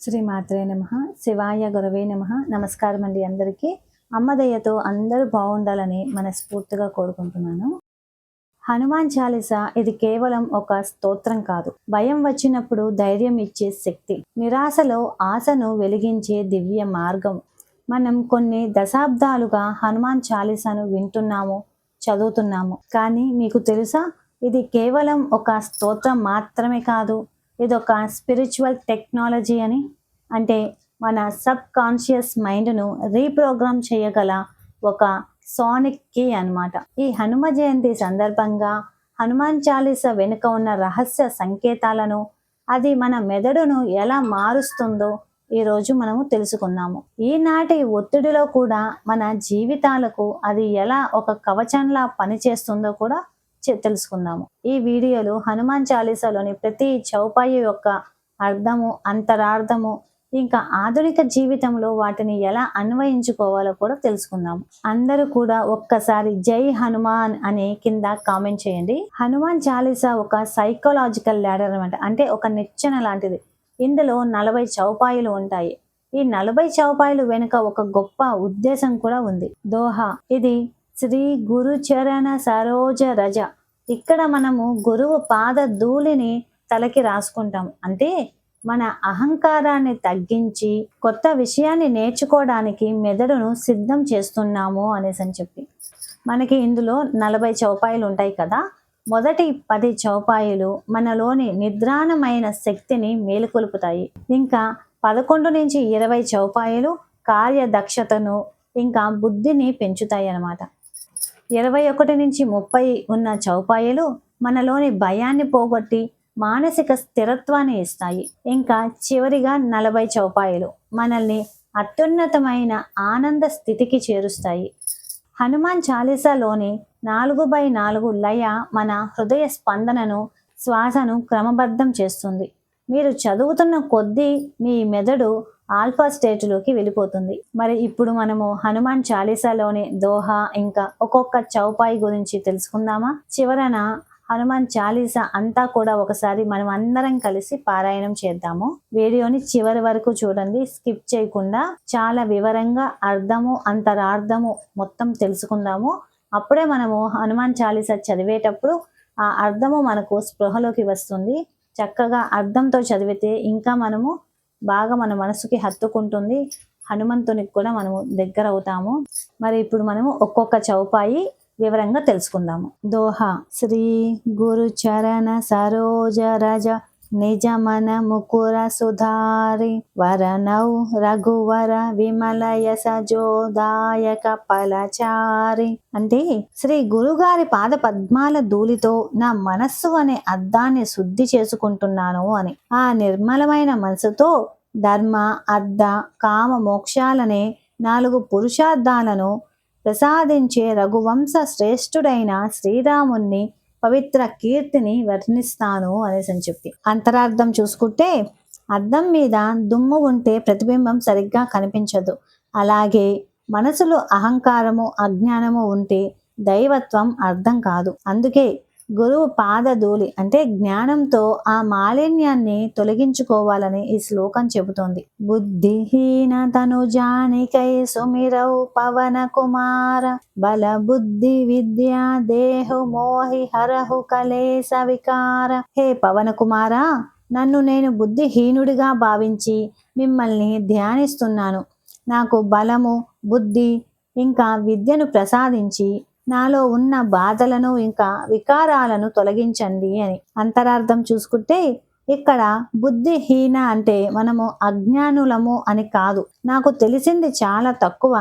శ్రీమాత్రే నమః. శివాయ గురవే నమః. నమస్కారం అండి అందరికీ. అమ్మ దయతో అందరూ బాగుండాలని మనస్ఫూర్తిగా కోరుకుంటున్నాను. హనుమాన్ చాలీస ఇది కేవలం ఒక స్తోత్రం కాదు. భయం వచ్చినప్పుడు ధైర్యం ఇచ్చే శక్తి, నిరాశలో ఆశను వెలిగించే దివ్య మార్గం. మనం కొన్ని దశాబ్దాలుగా హనుమాన్ చాలీసాను వింటున్నాము, చదువుతున్నాము. కానీ మీకు తెలుసా, ఇది కేవలం ఒక స్తోత్రం మాత్రమే కాదు. ఇది ఒక స్పిరిచువల్ టెక్నాలజీ అని. అంటే మన సబ్ కాన్షియస్ మైండ్ను రీప్రోగ్రామ్ చేయగల ఒక సోనిక్ కీ అన్నమాట. ఈ హనుమ జయంతి సందర్భంగా హనుమాన్ చాలీస వెనుక ఉన్న రహస్య సంకేతాలను, అది మన మెదడును ఎలా మారుస్తుందో ఈరోజు మనము తెలుసుకుందాము. ఈనాటి ఒత్తిడిలో కూడా మన జీవితాలకు అది ఎలా ఒక కవచంలా పనిచేస్తుందో కూడా తెలుసుకుందాము. ఈ వీడియోలో హనుమాన్ చాలీసాలోని ప్రతి చౌపాయి యొక్క అర్థము, అంతరార్థము, ఇంకా ఆధునిక జీవితంలో వాటిని ఎలా అన్వయించుకోవాలో కూడా తెలుసుకుందాము. అందరూ కూడా ఒక్కసారి జై హనుమాన్ అని కింద కామెంట్ చేయండి. హనుమాన్ చాలీసా ఒక సైకలాజికల్ ల్యాడర్ అనమాట. అంటే ఒక నిచ్చెన లాంటిది. ఇందులో 40 చౌపాయిలు ఉంటాయి. ఈ 40 చౌపాయిలు వెనుక ఒక గొప్ప ఉద్దేశం కూడా ఉంది. దోహా, ఇది శ్రీ గురు చరణ సరోజ రజ. ఇక్కడ మనము గురువు పాద ధూళిని తలకి రాసుకుంటాం. అంటే మన అహంకారాన్ని తగ్గించి కొత్త విషయాన్ని నేర్చుకోవడానికి మెదడును సిద్ధం చేస్తున్నాము అనేసి అని చెప్పి. మనకి ఇందులో 40 చౌపాయిలు ఉంటాయి కదా. మొదటి 10 చౌపాయిలు మనలోని నిద్రాణమైన శక్తిని మేలుకొలుపుతాయి. ఇంకా 11 నుంచి 20 చౌపాయిలు కార్యదక్షతను ఇంకా బుద్ధిని పెంచుతాయి అన్నమాట. 21 నుంచి 30 ఉన్న చౌపాయిలు మనలోని భయాన్ని పోగొట్టి మానసిక స్థిరత్వాన్ని ఇస్తాయి. ఇంకా చివరిగా 40 చౌపాయిలు మనల్ని అత్యున్నతమైన ఆనంద స్థితికి చేరుస్తాయి. హనుమాన్ చాలీసాలోని 4/4 లయ మన హృదయ స్పందనను, శ్వాసను క్రమబద్ధం చేస్తుంది. మీరు చదువుతున్న కొద్దీ మీ మెదడు ఆల్ఫా స్టేట్లోకి వెళ్ళిపోతుంది. మరి ఇప్పుడు మనము హనుమాన్ చాలీసాలోని దోహా ఇంకా ఒక్కొక్క చౌపాయి గురించి తెలుసుకుందామా? చివరన హనుమాన్ చాలీసా అంతా కూడా ఒకసారి మనం అందరం కలిసి పారాయణం చేద్దాము. వీడియోని చివరి వరకు చూడండి, స్కిప్ చేయకుండా. చాలా వివరంగా అర్థము, అంతరార్థము మొత్తం తెలుసుకుందాము. అప్పుడే మనము హనుమాన్ చాలీసా చదివేటప్పుడు ఆ అర్థము మనకు స్పృహలోకి వస్తుంది. చక్కగా అర్థంతో చదివితే ఇంకా మనము బాగా మన మనసుకి హత్తుకుంటుంది. హనుమంతునికి కూడా మనము దగ్గర అవుతాము. మరి ఇప్పుడు మనము ఒక్కొక్క చౌపాయి వివరంగా తెలుసుకుందాము. దోహా, శ్రీ గురు చరణ సరోజ రజ నిజ మన ముకుర సుధారి వరనౌ రఘువర విమల యశజోదాయక ఫలచారి. అంటే శ్రీ గురుగారి పాద పద్మాల ధూళితో నా మనస్సు అనే అద్దాన్ని శుద్ధి చేసుకుంటున్నాను అని. ఆ నిర్మలమైన మనసుతో ధర్మ, అర్థ, కామ, మోక్షాలనే 4 పురుషార్థాలను ప్రసాదించే రఘువంశ శ్రేష్ఠుడైన శ్రీరాముణ్ణి పవిత్ర కీర్తిని వర్ణిస్తాను అనేసి అని చెప్పి. అంతరార్థం చూసుకుంటే, అద్దం మీద దుమ్ము ఉంటే ప్రతిబింబం సరిగ్గా కనిపించదు. అలాగే మనసులో అహంకారము, అజ్ఞానము ఉంటే దైవత్వం అర్థం కాదు. అందుకే గురువు పాదధూళి అంటే జ్ఞానంతో ఆ మాలిన్యాన్ని తొలగించుకోవాలని ఈ శ్లోకం చెబుతోంది. బుద్ధిహీన తను జానికై సుమిరౌ పవన కుమార బల బుద్ధి విద్యా దేహు మోహి హరహు కలేశ వికార. హే పవన కుమార, నన్ను నేను బుద్ధిహీనుడిగా భావించి మిమ్మల్ని ధ్యానిస్తున్నాను. నాకు బలము, బుద్ధి ఇంకా విద్యను ప్రసాదించి నాలో ఉన్న బాధలను ఇంకా వికారాలను తొలగించండి అని. అంతరార్థం చూసుకుంటే, ఇక్కడ బుద్ధిహీన అంటే మనము అజ్ఞానులము అని కాదు. నాకు తెలిసింది చాలా తక్కువ,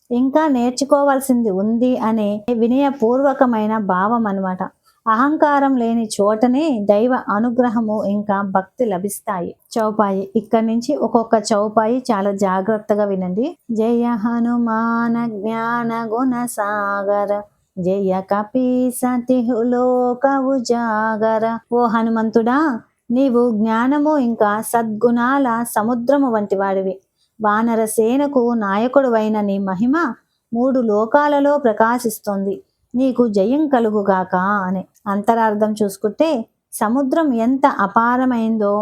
ఇంకా నేర్చుకోవాల్సింది ఉంది అనే వినయపూర్వకమైన భావం అన్నమాట. అహంకారం లేని చోటనే దైవ అనుగ్రహము ఇంకా భక్తి లభిస్తాయి. చౌపాయి ఇక్కడి నుంచి ఒక్కొక్క చౌపాయి చాలా జాగ్రత్తగా వినండి. జయ హనుమాన జ్ఞాన గుణ సాగర జయ కపీ సతిలోక ఉజాగర. ఓ హనుమంతుడా, నీవు జ్ఞానము ఇంకా సద్గుణాల సముద్రము వంటి వాడివి. వానర సేనకు నాయకుడువైన నీ మహిమ 3 లోకాలలో ప్రకాశిస్తుంది. నీకు జయం కలుగుగాక అని. అంతరార్థం చూసుకుంటే, సముద్రం ఎంత అపారమైందో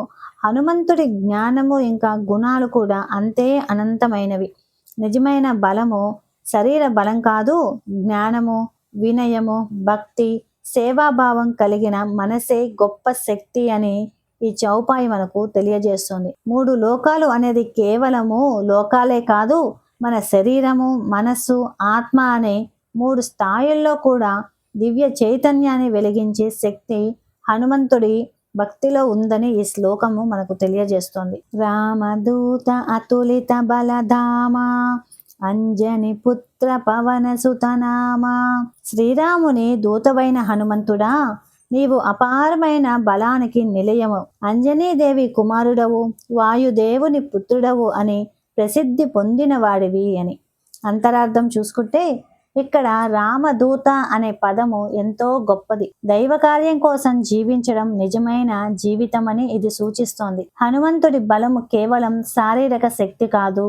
హనుమంతుడి జ్ఞానము ఇంకా గుణాలు కూడా అంతే అనంతమైనవి. నిజమైన బలము శరీర బలం కాదు, జ్ఞానము, వినయము, భక్తి, సేవాభావం కలిగిన మనసే గొప్ప శక్తి అని ఈ చౌపాయి మనకు తెలియజేస్తుంది. 3 లోకాలు అనేది కేవలము లోకాలే కాదు, మన శరీరము, మనస్సు, ఆత్మ అనే 3 స్థాయిల్లో కూడా దివ్య చైతన్యాన్ని వెలిగించే శక్తి హనుమంతుడి భక్తిలో ఉందని ఈ శ్లోకము మనకు తెలియజేస్తుంది. రామదూత అతులిత బలధామ అంజని పుత్ర పవన సుతనామ. శ్రీరాముని దూతవైన హనుమంతుడా, నీవు అపారమైన బలానికి నిలయము, అంజనీదేవి కుమారుడవు, వాయుదేవుని పుత్రుడవు అని ప్రసిద్ధి పొందిన వాడివి అని. అంతరార్థం చూసుకుంటే ఇక్కడ రామదూత అనే పదము ఎంతో గొప్పది. దైవ కార్యం కోసం జీవించడం నిజమైన జీవితం అని ఇది సూచిస్తోంది. హనుమంతుడి బలము కేవలం శారీరక శక్తి కాదు,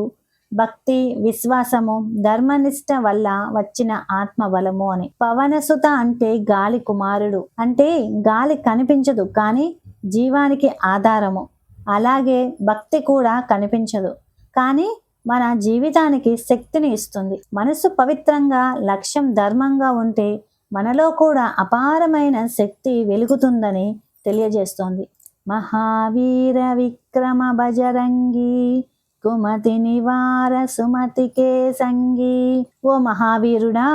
భక్తి, విశ్వాసము, ధర్మనిష్ట వల్ల వచ్చిన ఆత్మ బలము అని. పవనసుత అంటే గాలి కుమారుడు, అంటే గాలి కనిపించదు కానీ జీవానికి ఆధారము. అలాగే భక్తి కూడా కనిపించదు కానీ మన జీవితానికి శక్తిని ఇస్తుంది. మనసు పవిత్రంగా, లక్ష్యం ధర్మంగా ఉంటే మనలో కూడా అపారమైన శక్తి వెలుగుతుందని తెలియజేస్తోంది. మహావీర విక్రమ బజరంగి కుమతి నివార సుమతికే సంగి. ఓ మహావీరుడా,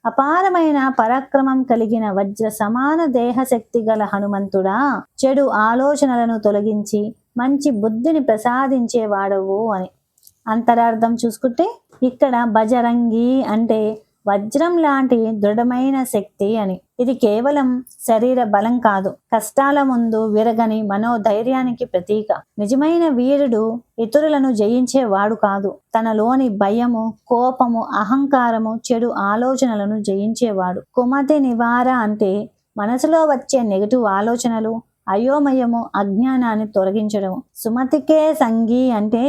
అపారమైన పరాక్రమం కలిగిన వజ్ర సమాన దేహశక్తి గల హనుమంతుడా, చెడు ఆలోచనలను తొలగించి మంచి బుద్ధిని ప్రసాదించేవాడవు అని. అంతరార్థం చూసుకుంటే ఇక్కడ బజరంగి అంటే వజ్రం లాంటి దృఢమైన శక్తి అని. ఇది కేవలం శరీర బలం కాదు, కష్టాల ముందు విరగని మనోధైర్యానికి ప్రతీక. నిజమైన వీరుడు ఇతరులను జయించేవాడు కాదు, తనలోని భయము, కోపము, అహంకారము, చెడు ఆలోచనలను జయించేవాడు. కుమతి నివార అంటే మనసులో వచ్చే నెగటివ్ ఆలోచనలు, అయోమయము, అజ్ఞానాన్ని తొలగించడం. సుమతికే సంగి అంటే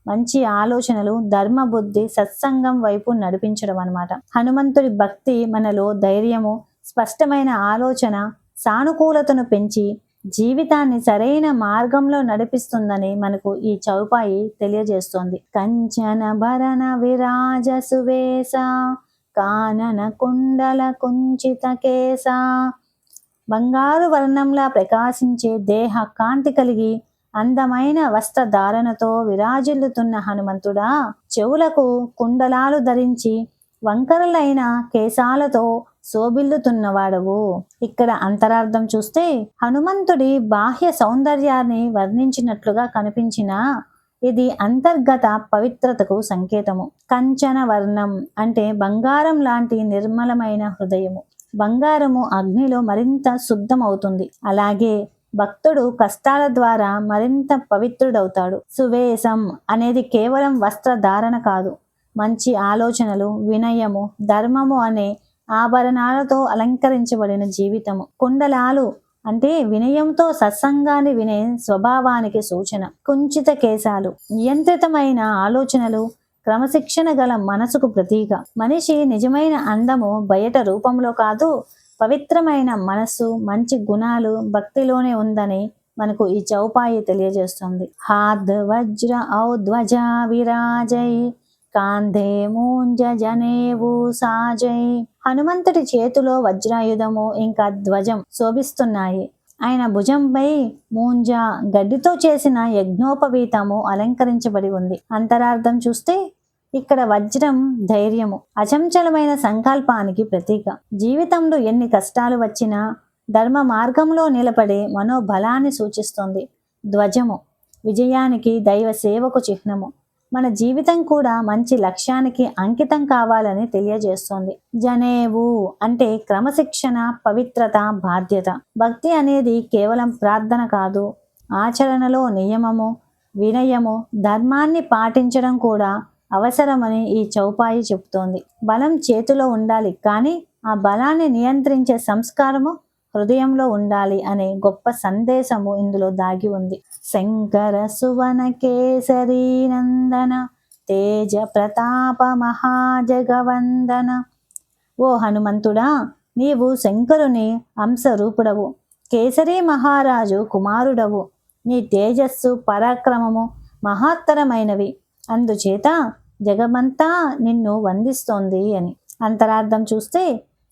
మంచి ఆలోచనలు, ధర్మబుద్ధి, సత్సంగం వైపు నడిపించడం అన్నమాట. హనుమంతుడి భక్తి మనలో ధైర్యము, స్పష్టమైన ఆలోచన, సానుకూలతను పెంచి జీవితాన్ని సరైన మార్గంలో నడిపిస్తుందని మనకు ఈ చౌపాయి తెలియజేస్తోంది. కంచన భరణ విరాజ సువేశ కానన కుండల కుంచిత కేశ. బంగారు వర్ణంలా ప్రకాశించే దేహ కాంతి కలిగి అందమైన వస్త్రధారణతో విరాజిల్లుతున్న హనుమంతుడా, చెవులకు కుండలాలు ధరించి వంకరలైన కేశాలతో శోభిల్లుతున్నవాడవు. ఇక్కడ అంతరార్థం చూస్తే హనుమంతుడి బాహ్య సౌందర్యాన్ని వర్ణించినట్లుగా కనిపించినా ఇది అంతర్గత పవిత్రతకు సంకేతము. కంచన వర్ణం అంటే బంగారం లాంటి నిర్మలమైన హృదయము. బంగారము అగ్నిలో మరింత శుద్ధమవుతుంది, అలాగే భక్తుడు కష్టాల ద్వారా మరింత పవిత్రుడవుతాడు. సువేశం అనేది కేవలం వస్త్రధారణ కాదు, మంచి ఆలోచనలు, వినయము, ధర్మము అనే ఆభరణాలతో అలంకరించబడిన జీవితము. కుండలాలు అంటే వినయంతో సత్సంగాన్ని వినే స్వభావానికి సూచన. కుంచిత కేశాలు నియంత్రితమైన ఆలోచనలు, క్రమశిక్షణ గల మనసుకు ప్రతీక. మనిషి నిజమైన అందము బయట రూపంలో కాదు, పవిత్రమైన మనస్సు, మంచి గుణాలు, భక్తిలోనే ఉందని మనకు ఈ చౌపాయి తెలియజేస్తుంది. హాద్ వజ్ర ఔ ధ్వజ విరాజై కాంధే మూంజ జనేవు సాజై. హనుమంతుడి చేతిలో వజ్రాయుధము ఇంకా ధ్వజం శోభిస్తున్నాయి. ఆయన భుజంపై మూంజ గడ్డితో చేసిన యజ్ఞోపవీతము అలంకరించబడి ఉంది. అంతరార్థం చూస్తే ఇక్కడ వజ్రం ధైర్యము, అచంచలమైన సంకల్పానికి ప్రతీక. జీవితంలో ఎన్ని కష్టాలు వచ్చినా ధర్మ మార్గంలో నిలబడే మనోబలాన్ని సూచిస్తుంది. ధ్వజము విజయానికి, దైవ సేవకు చిహ్నము. మన జీవితం కూడా మంచి లక్ష్యానికి అంకితం కావాలని తెలియజేస్తుంది. జనేవు అంటే క్రమశిక్షణ, పవిత్రత, బాధ్యత. భక్తి అనేది కేవలం ప్రార్థన కాదు, ఆచరణలో నియమము, వినయము, ధర్మాన్ని పాటించడం కూడా అవసరమని ఈ చౌపాయి చెబుతోంది. బలం చేతిలో ఉండాలి కానీ ఆ బలాన్ని నియంత్రించే సంస్కారము హృదయంలో ఉండాలి అనే గొప్ప సందేశము ఇందులో దాగి ఉంది. శంకర సువన కేసరి నందన తేజ ప్రతాప మహాజగవందన. ఓ హనుమంతుడా, నీవు శంకరుని అంశరూపుడవు, కేసరి మహారాజు కుమారుడవు, నీ తేజస్సు పరాక్రమము మహత్తరమైనవి, అందుచేత జగమంతా నిన్ను వందిస్తోంది అని. అంతరార్థం చూస్తే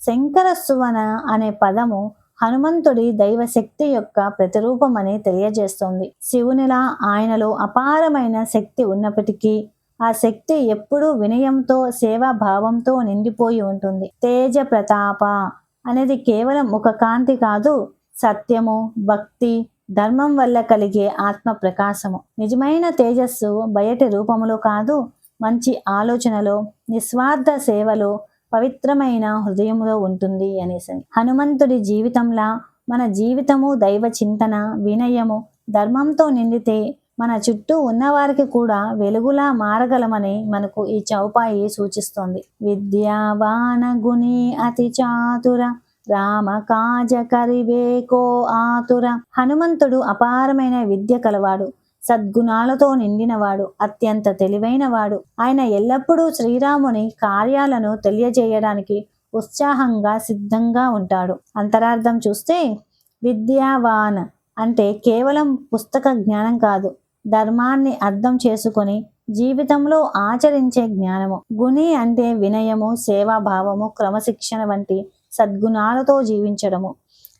శంకర సువన అనే పదము హనుమంతుడి దైవశక్తి యొక్క ప్రతిరూపమని తెలియజేస్తోంది. శివునిలా ఆయనలో అపారమైన శక్తి ఉన్నప్పటికీ ఆ శక్తి ఎప్పుడూ వినయంతో సేవాభావంతో నిండిపోయి ఉంటుంది. తేజ ప్రతాప అనేది కేవలం ఒక కాంతి కాదు, సత్యము, భక్తి, ధర్మం వల్ల కలిగే ఆత్మ ప్రకాశము. నిజమైన తేజస్సు బయటి రూపములో కాదు, మంచి ఆలోచనలో, నిస్వార్థ సేవలో, పవిత్రమైన హృదయంలో ఉంటుంది అనేసి. హనుమంతుడి జీవితంలా మన జీవితము దైవ చింతన, వినయము, ధర్మంతో నిండితే మన చుట్టూ ఉన్నవారికి కూడా వెలుగులా మారగలమని మనకు ఈ చౌపాయి సూచిస్తోంది. విద్యావాన గుణి అతి చాతుర రామ కాజ కరివేకో ఆతుర. హనుమంతుడు అపారమైన విద్య కలవాడు, సద్గుణాలతో నిండినవాడు, అత్యంత తెలివైనవాడు. ఆయన ఎల్లప్పుడూ శ్రీరాముని కార్యాలను తెలియజేయడానికి ఉత్సాహంగా సిద్ధంగా ఉంటాడు. అంతరార్థం చూస్తే విద్యావాన్ అంటే కేవలం పుస్తక జ్ఞానం కాదు, ధర్మాన్ని అర్థం చేసుకొని జీవితంలో ఆచరించే జ్ఞానము. గుణి అంటే వినయము, సేవాభావము, క్రమశిక్షణ వంటి సద్గుణాలతో జీవించడము.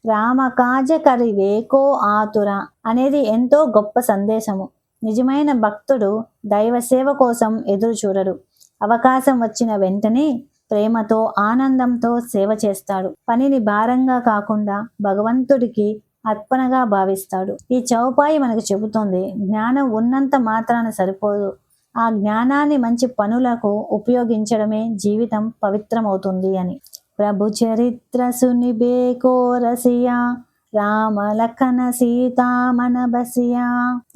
రామకాజ కరివేకో ఆతుర అనేది ఎంతో గొప్ప సందేశము. నిజమైన భక్తుడు దైవ సేవ కోసం ఎదురు చూడడు, అవకాశం వచ్చిన వెంటనే ప్రేమతో, ఆనందంతో సేవ చేస్తాడు. పనిని భారంగా కాకుండా భగవంతుడికి అర్పణగా భావిస్తాడు. ఈ చౌపాయి మనకు చెబుతోంది, జ్ఞానం ఉన్నంత మాత్రాన సరిపోదు, ఆ జ్ఞానాన్ని మంచి పనులకు ఉపయోగించడమే జీవితం పవిత్రమవుతుంది అని. ప్రభు చరిత్ర సునిబేకో రసియా రామ లఖన సీతామన బసియా.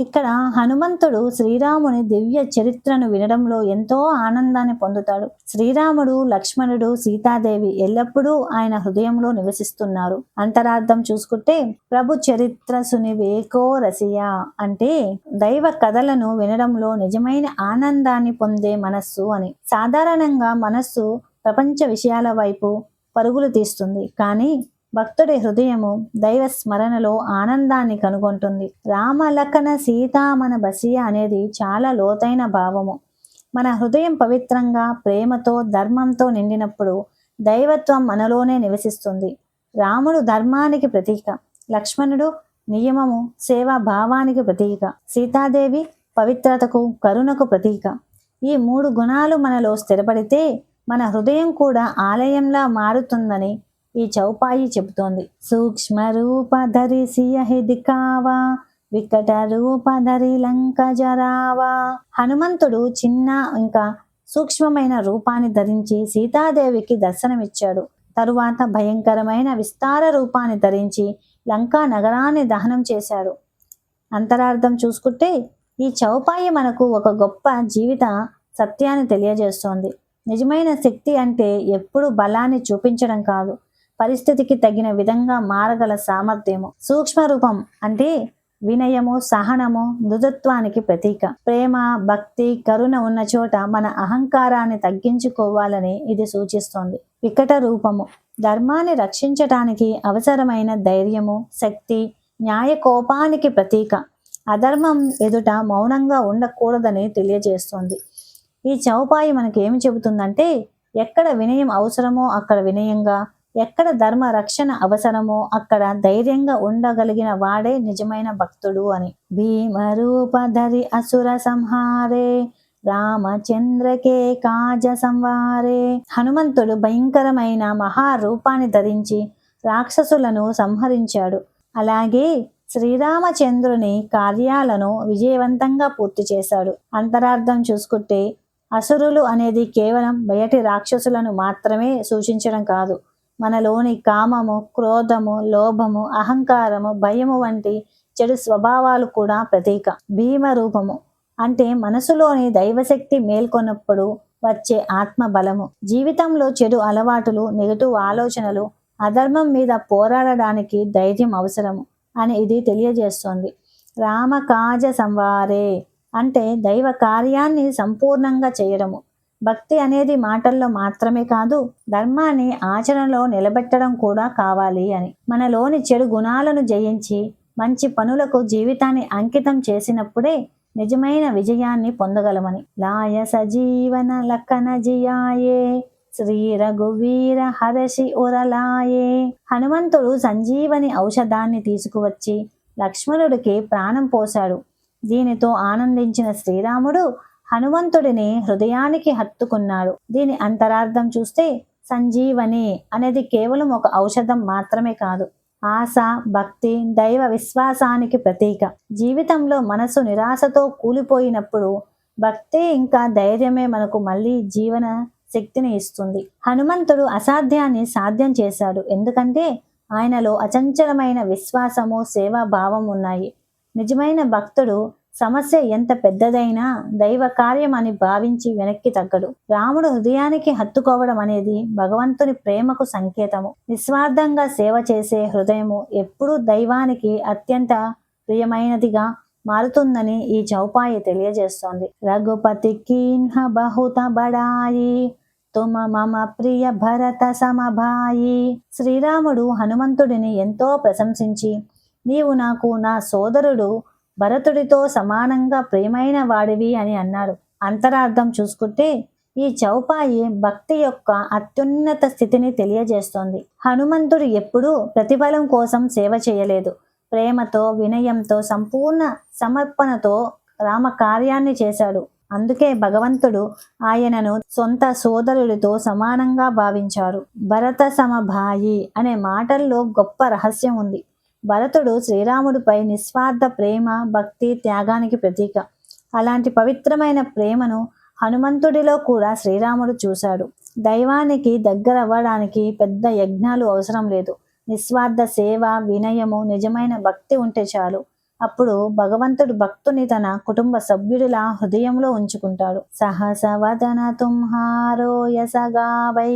ఇక్కడ హనుమంతుడు శ్రీరాముని దివ్య చరిత్రను వినడంలో ఎంతో ఆనందాన్ని పొందుతాడు. శ్రీరాముడు, లక్ష్మణుడు, సీతాదేవి ఎల్లప్పుడూ ఆయన హృదయంలో నివసిస్తున్నారు. అంతరార్థం చూసుకుంటే ప్రభు చరిత్ర సునివేకో రసియా అంటే దైవ కథలను వినడంలో నిజమైన ఆనందాన్ని పొందే మనస్సు అని. సాధారణంగా మనస్సు ప్రపంచ విషయాల వైపు పరుగులు తీస్తుంది, కానీ భక్తుడి హృదయము దైవ స్మరణలో ఆనందాన్ని కనుగొంటుంది. రామలఖన సీతామన బసియ అనేది చాలా లోతైన భావము. మన హృదయం పవిత్రంగా, ప్రేమతో, ధర్మంతో నిండినప్పుడు దైవత్వం మనలోనే నివసిస్తుంది. రాముడు ధర్మానికి ప్రతీక, లక్ష్మణుడు నియమము, సేవా భావానికి ప్రతీక, సీతాదేవి పవిత్రతకు, కరుణకు ప్రతీక. ఈ 3 గుణాలు మనలో స్థిరపడితే మన హృదయం కూడా ఆలయంలా మారుతుందని ఈ చౌపాయి చెబుతోంది. సూక్ష్మ రూపధరి సియహి దికావా వికట రూపధరి లంక జరావా. హనుమంతుడు చిన్న ఇంకా సూక్ష్మమైన రూపాన్ని ధరించి సీతాదేవికి దర్శనమిచ్చాడు. తరువాత భయంకరమైన విస్తార రూపాన్ని ధరించి లంకా నగరాన్ని దహనం చేశాడు. అంతరార్థం చూసుకుంటే ఈ చౌపాయి మనకు ఒక గొప్ప జీవిత సత్యాన్ని తెలియజేస్తోంది. నిజమైన శక్తి అంటే ఎప్పుడు బలాన్ని చూపించడం కాదు, పరిస్థితికి తగిన విధంగా మారగల సామర్థ్యము. సూక్ష్మ రూపం అంటే వినయము, సహనము, మృదుత్వానికి ప్రతీక. ప్రేమ, భక్తి, కరుణ ఉన్న చోట మన అహంకారాన్ని తగ్గించుకోవాలని ఇది సూచిస్తోంది. వికట రూపము ధర్మాన్ని రక్షించటానికి అవసరమైన ధైర్యము, శక్తి, న్యాయ కోపానికి ప్రతీక. అధర్మం ఎదుట మౌనంగా ఉండకూడదని తెలియజేస్తోంది. ఈ చౌపాయి మనకి ఏమి చెబుతుందంటే ఎక్కడ వినయం అవసరమో అక్కడ వినయంగా, ఎక్కడ ధర్మ రక్షణ అవసరమో అక్కడ ధైర్యంగా ఉండగలిగిన వాడే నిజమైన భక్తుడు అని. భీమరూపధరి అసుర సంహారే రామచంద్రకే కాజ సంవారే. హనుమంతుడు భయంకరమైన మహారూపాన్ని ధరించి రాక్షసులను సంహరించాడు. అలాగే శ్రీరామచంద్రుని కార్యాలను విజయవంతంగా పూర్తి చేశాడు. అంతరార్థం చూసుకుంటే అసురులు అనేది కేవలం బయటి రాక్షసులను మాత్రమే సూచించడం కాదు, మనలోని కామము, క్రోధము, లోభము, అహంకారము, భయము వంటి చెడు స్వభావాలు కూడా ప్రతీక. భీమ రూపము అంటే మనసులోని దైవశక్తి మేల్కొన్నప్పుడు వచ్చే ఆత్మ బలము. జీవితంలో చెడు అలవాటులు, నెగటివ్ ఆలోచనలు, అధర్మం మీద పోరాడడానికి ధైర్యం అవసరము అని ఇది తెలియజేస్తోంది. రామకాజ సంవారే అంటే దైవ కార్యాన్ని సంపూర్ణంగా చేయడము. భక్తి అనేది మాటల్లో మాత్రమే కాదు, ధర్మాన్ని ఆచరణలో నిలబెట్టడం కూడా కావాలి అని. మనలోని చెడు గుణాలను జయించి మంచి పనులకు జీవితాన్ని అంకితం చేసినప్పుడే నిజమైన విజయాన్ని పొందగలమని. లాయ సజీవన లక్కన జియాయే శ్రీ రఘువీర హరషి ఉరలాయే. హనుమంతుడు సంజీవని ఔషధాన్ని తీసుకువచ్చి లక్ష్మణుడికి ప్రాణం పోశాడు. దీనితో ఆనందించిన శ్రీరాముడు హనుమంతుడిని హృదయానికి హత్తుకున్నాడు. దీని అంతరార్థం చూస్తే సంజీవని అనేది కేవలం ఒక ఔషధం మాత్రమే కాదు, ఆశ, భక్తి, దైవ విశ్వాసానికి ప్రతీక. జీవితంలో మనసు నిరాశతో కూలిపోయినప్పుడు భక్తి ఇంకా ధైర్యమే మనకు మళ్ళీ జీవన శక్తిని ఇస్తుంది. హనుమంతుడు అసాధ్యాన్ని సాధ్యం చేశాడు, ఎందుకంటే ఆయనలో అచంచలమైన విశ్వాసము, సేవాభావం ఉన్నాయి. నిజమైన భక్తుడు సమస్య ఎంత పెద్దదైనా దైవ కార్యం అని భావించి వెనక్కి తగ్గడు. రాముడు హృదయానికి హత్తుకోవడం అనేది భగవంతుని ప్రేమకు సంకేతము. నిస్వార్థంగా సేవ చేసే హృదయము ఎప్పుడూ దైవానికి అత్యంత ప్రియమైనదిగా మారుతుందని ఈ చౌపాయి తెలియజేస్తోంది. రఘుపతి కీన్హ బహుత బడాయి తుమ మమ ప్రియ భరత సమభాయి. శ్రీరాముడు హనుమంతుడిని ఎంతో ప్రశంసించి, నీవు నాకు నా సోదరుడు భరతుడితో సమానంగా ప్రియమైన వాడివి అని అన్నాడు. అంతరార్థం చూసుకుంటే ఈ చౌపాయి భక్తి యొక్క అత్యున్నత స్థితిని తెలియజేస్తోంది. హనుమంతుడు ఎప్పుడూ ప్రతిఫలం కోసం సేవ చేయలేదు. ప్రేమతో, వినయంతో, సంపూర్ణ సమర్పణతో రామ కార్యాన్ని చేశాడు. అందుకే భగవంతుడు ఆయనను సొంత సోదరుడితో సమానంగా భావించారు. భరత సమభాయి అనే మాటల్లో గొప్ప రహస్యం ఉంది. భరతుడు శ్రీరాముడిపై నిస్వార్థ ప్రేమ, భక్తి, త్యాగానికి ప్రతీక. అలాంటి పవిత్రమైన ప్రేమను హనుమంతుడిలో కూడా శ్రీరాముడు చూశాడు. దైవానికి దగ్గర అవ్వడానికి పెద్ద యజ్ఞాలు అవసరం లేదు. నిస్వార్థ సేవ, వినయము, నిజమైన భక్తి ఉంటే చాలు. అప్పుడు భగవంతుడు భక్తుని తన కుటుంబ సభ్యుడిలా హృదయంలో ఉంచుకుంటాడు. సహస వదన తుంహారో యసగావై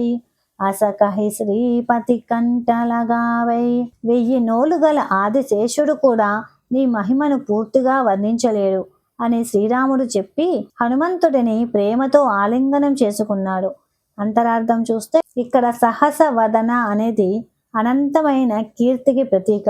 అసకహి శ్రీపతి కంటలగావై. 1000 నోలు గల ఆదిశేషుడు కూడా నీ మహిమను పూర్తిగా వర్ణించలేడు అని శ్రీరాముడు చెప్పి హనుమంతుడిని ప్రేమతో ఆలింగనం చేసుకున్నాడు. అంతరార్థం చూస్తే ఇక్కడ సహస వదన అనేది అనంతమైన కీర్తికి ప్రతీక.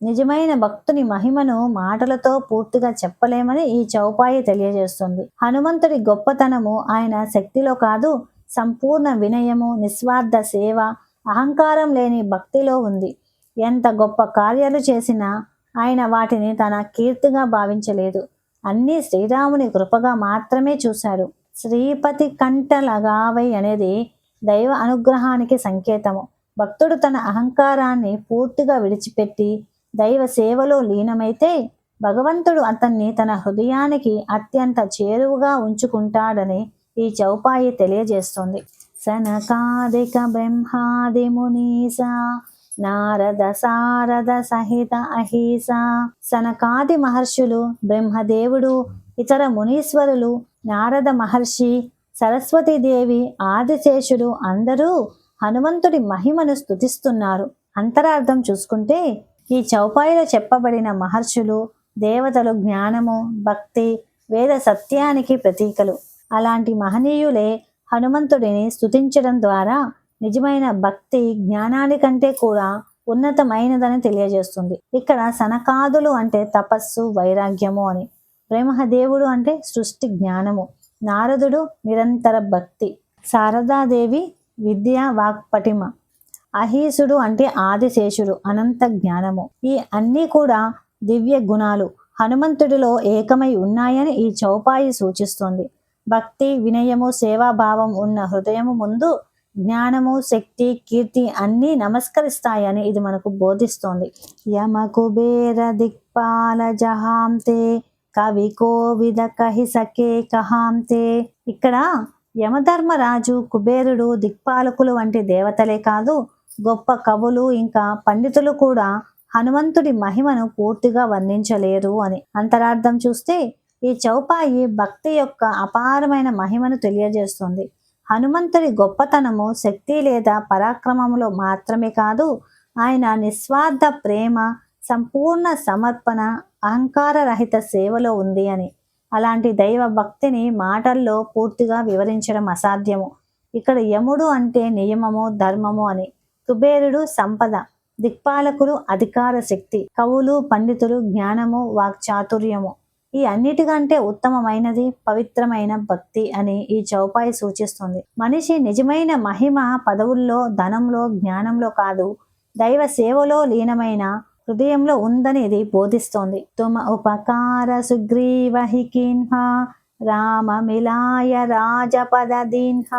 నిజమైన భక్తుని మహిమను మాటలతో పూర్తిగా చెప్పలేమని ఈ చౌపాయి తెలియజేస్తుంది. హనుమంతుడి గొప్పతనము ఆయన శక్తిలో కాదు, సంపూర్ణ వినయము, నిస్వార్థ సేవ, అహంకారం లేని భక్తిలో ఉంది. ఎంత గొప్ప కార్యాలు చేసినా ఆయన వాటిని తన కీర్తిగా భావించలేదు. అన్నీ శ్రీరాముని కృపగా మాత్రమే చూశాడు. శ్రీపతి కంటలగావై అనేది దైవ అనుగ్రహానికి సంకేతము. భక్తుడు తన అహంకారాన్ని పూర్తిగా విడిచిపెట్టి దైవ సేవలో లీనమైతే భగవంతుడు అతన్ని తన హృదయానికి అత్యంత చేరువుగా ఉంచుకుంటాడని ఈ చౌపాయి తెలియజేస్తుంది. సనకాదిక బ్రహ్మాది మునీస నారద సారద సహిత అహీస. సనకాది మహర్షులు, బ్రహ్మదేవుడు, ఇతర మునీశ్వరులు, నారద మహర్షి, సరస్వతీదేవి, ఆదిశేషుడు అందరూ హనుమంతుడి మహిమను స్తుతిస్తున్నారు. అంతరార్థం చూసుకుంటే ఈ చౌపాయిలో చెప్పబడిన మహర్షులు, దేవతలు జ్ఞానము, భక్తి, వేద సత్యానికి ప్రతీకలు. అలాంటి మహనీయులే హనుమంతుడిని స్తుతించడం ద్వారా నిజమైన భక్తి జ్ఞానానికంటే కూడా ఉన్నతమైనదని తెలియజేస్తుంది. ఇక్కడ సనకాదులు అంటే తపస్సు, వైరాగ్యము అని, బ్రహ్మదేవుడు అంటే సృష్టి జ్ఞానము, నారదుడు నిరంతర భక్తి, శారదాదేవి విద్య వాక్పటిమ, అహీసుడు అంటే ఆదిశేషుడు అనంత జ్ఞానము. ఈ అన్నీ కూడా దివ్య గుణాలు హనుమంతుడిలో ఏకమై ఉన్నాయని ఈ చౌపాయి సూచిస్తుంది. భక్తి, వినయము, సేవాభావం ఉన్న హృదయము ముందు జ్ఞానము, శక్తి, కీర్తి అన్నీ నమస్కరిస్తాయని ఇది మనకు బోధిస్తోంది. యమ కుబేర దిక్పాల జహాంతే కవి కోవిద కహి సకే కహాంతే. ఇక్కడ యమధర్మరాజు, కుబేరుడు, దిక్పాలకులు వంటి దేవతలే కాదు, గొప్ప కవులు ఇంకా పండితులు కూడా హనుమంతుడి మహిమను పూర్తిగా వర్ణించలేరు అని. అంతరార్థం చూస్తే ఈ చౌపాయి భక్తి యొక్క అపారమైన మహిమను తెలియజేస్తుంది. హనుమంతుడి గొప్పతనము శక్తి లేదా పరాక్రమములో మాత్రమే కాదు, ఆయన నిస్వార్థ ప్రేమ, సంపూర్ణ సమర్పణ, అహంకార రహిత సేవలో ఉంది అని. అలాంటి దైవ భక్తిని మాటల్లో పూర్తిగా వివరించడం అసాధ్యము. ఇక్కడ యముడు అంటే నియమము, ధర్మము అని, కుబేరుడు సంపద, దిక్పాలకులు అధికార శక్తి, కవులు పండితులు జ్ఞానము వాక్చాతుర్యము. ఈ అన్నిటికంటే ఉత్తమమైనది పవిత్రమైన భక్తి అని ఈ చౌపాయి సూచిస్తుంది. మనిషి నిజమైన మహిమ పదవుల్లో, ధనంలో, జ్ఞానంలో కాదు, దైవ సేవలో లీనమైన హృదయంలో ఉందని ఇది బోధిస్తోంది. తుమ ఉపకార సుగ్రీవహికిన్హ రామ మిలాయ రాజపద దీన్హ.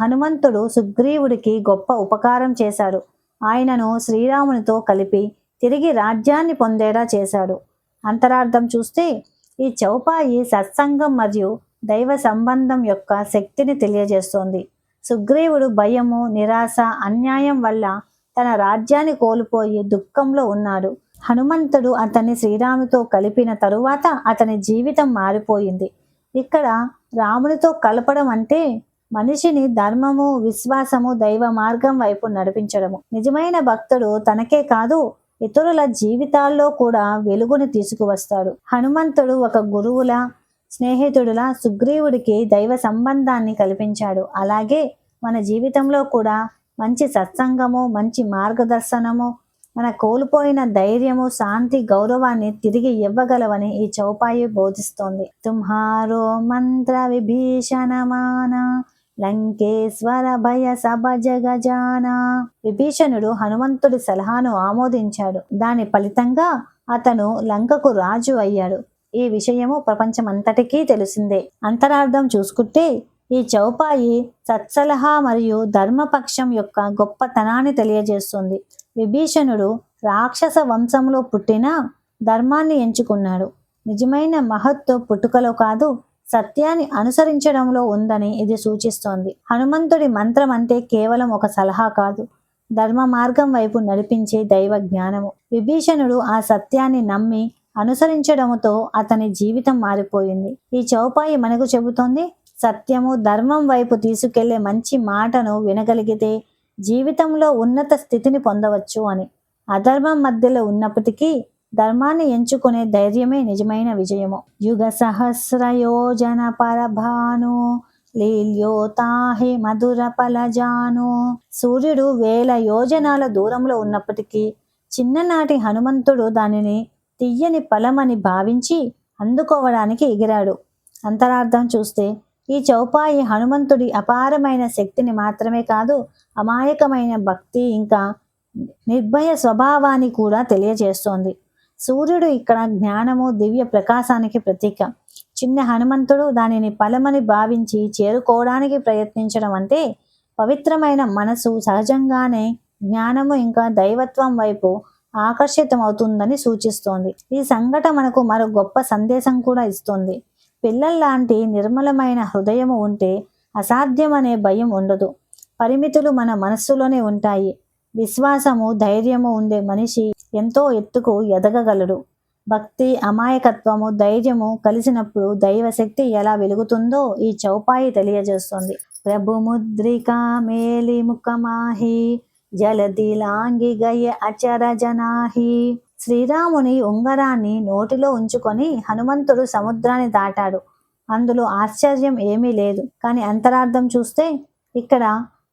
హనుమంతుడు సుగ్రీవుడికి గొప్ప ఉపకారం చేశాడు. ఆయనను శ్రీరామునితో కలిపి తిరిగి రాజ్యాన్ని పొందేలా చేశాడు. అంతరార్థం చూస్తే ఈ చౌపాయి సత్సంగం మరియు దైవ సంబంధం యొక్క శక్తిని తెలియజేస్తోంది. సుగ్రీవుడు భయము, నిరాశ, అన్యాయం వల్ల తన రాజ్యాన్ని కోల్పోయి దుఃఖంలో ఉన్నాడు. హనుమంతుడు అతన్ని శ్రీరాముతో కలిపిన తరువాత అతని జీవితం మారిపోయింది. ఇక్కడ రామునితో కలపడం అంటే మనిషిని ధర్మము, విశ్వాసము, దైవ మార్గం వైపు నడిపించడము. నిజమైన భక్తుడు తనకే కాదు, ఇతరుల జీవితాల్లో కూడా వెలుగుని తీసుకువస్తాడు. హనుమంతుడు ఒక గురువులా, స్నేహితుడులా సుగ్రీవుడికి దైవ సంబంధాన్ని కల్పించాడు. అలాగే మన జీవితంలో కూడా మంచి సత్సంగము, మంచి మార్గదర్శనము, మన కోల్పోయిన ధైర్యము, శాంతి, గౌరవాన్ని తిరిగి ఇవ్వగలవని ఈ చౌపాయి బోధిస్తోంది. తుమ్హారో మంత్ర విభీషణమాన లంకేశ్వర భయ సభ జగజాన. విభీషణుడు హనుమంతుడి సలహాను ఆమోదించాడు. దాని ఫలితంగా అతను లంకకు రాజు అయ్యాడు. ఈ విషయము ప్రపంచమంతటికీ తెలిసిందే. అంతరార్థం చూసుకుంటే ఈ చౌపాయి సత్సలహా మరియు ధర్మపక్షం యొక్క గొప్పతనాన్ని తెలియజేస్తుంది. విభీషణుడు రాక్షస వంశంలో పుట్టిన ధర్మాన్ని ఎంచుకున్నాడు. నిజమైన మహత్తు పుట్టుకలో కాదు, సత్యాన్ని అనుసరించడంలో ఉందని ఇది సూచిస్తోంది. హనుమంతుడి మంత్రం అంటే కేవలం ఒక సలహా కాదు, ధర్మ మార్గం వైపు నడిపించే దైవ జ్ఞానము. విభీషణుడు ఆ సత్యాన్ని నమ్మి అనుసరించడంతో అతని జీవితం మారిపోయింది. ఈ చౌపాయి మనకు చెబుతోంది, సత్యము, ధర్మం వైపు తీసుకెళ్లే మంచి మాటను వినగలిగితే జీవితంలో ఉన్నత స్థితిని పొందవచ్చు అని. అధర్మం మధ్యలో ఉన్నప్పటికీ ధర్మాన్ని ఎంచుకునే ధైర్యమే నిజమైన విజయము. యుగ సహస్రయోజన పరభాను లీల్యోతాహి మధుర ఫలజాను. సూర్యుడు 1000 యోజనాల దూరంలో ఉన్నప్పటికీ చిన్ననాటి హనుమంతుడు దానిని తీయని ఫలమని భావించి అందుకోవడానికి ఎగిరాడు. అంతరార్థం చూస్తే ఈ చౌపాయి హనుమంతుడి అపారమైన శక్తిని మాత్రమే కాదు, అమాయకమైన భక్తి ఇంకా నిర్భయ స్వభావాన్ని కూడా తెలియజేస్తోంది. సూర్యుడు ఇక్కడ జ్ఞానము, దివ్య ప్రకాశానికి ప్రతీక. చిన్న హనుమంతుడు దానిని ఫలమని భావించి చేరుకోవడానికి ప్రయత్నించడం అంటే పవిత్రమైన మనసు సహజంగానే జ్ఞానము ఇంకా దైవత్వం వైపు ఆకర్షితమవుతుందని సూచిస్తోంది. ఈ సంఘటన మనకు మరో గొప్ప సందేశం కూడా ఇస్తుంది. పిల్లల్లాంటి నిర్మలమైన హృదయము ఉంటే అసాధ్యమనే భయం ఉండదు. పరిమితులు మన మనస్సులోనే ఉంటాయి. విశ్వాసము, ధైర్యము ఉండే మనిషి ఎంతో ఎత్తుకు ఎదగగలడు. భక్తి, అమాయకత్వము, ధైర్యము కలిసినప్పుడు దైవశక్తి ఎలా వెలుగుతుందో ఈ చౌపాయి తెలియజేస్తుంది. ప్రభు ముద్రికా మేలి ముఖమాహి జలది లాంగి గయ అచర జనాహి. శ్రీరాముని ఉంగరాన్ని నోటిలో ఉంచుకొని హనుమంతుడు సముద్రాన్ని దాటాడు. అందులో ఆశ్చర్యం ఏమీ లేదు. కానీ అంతరార్థం చూస్తే ఇక్కడ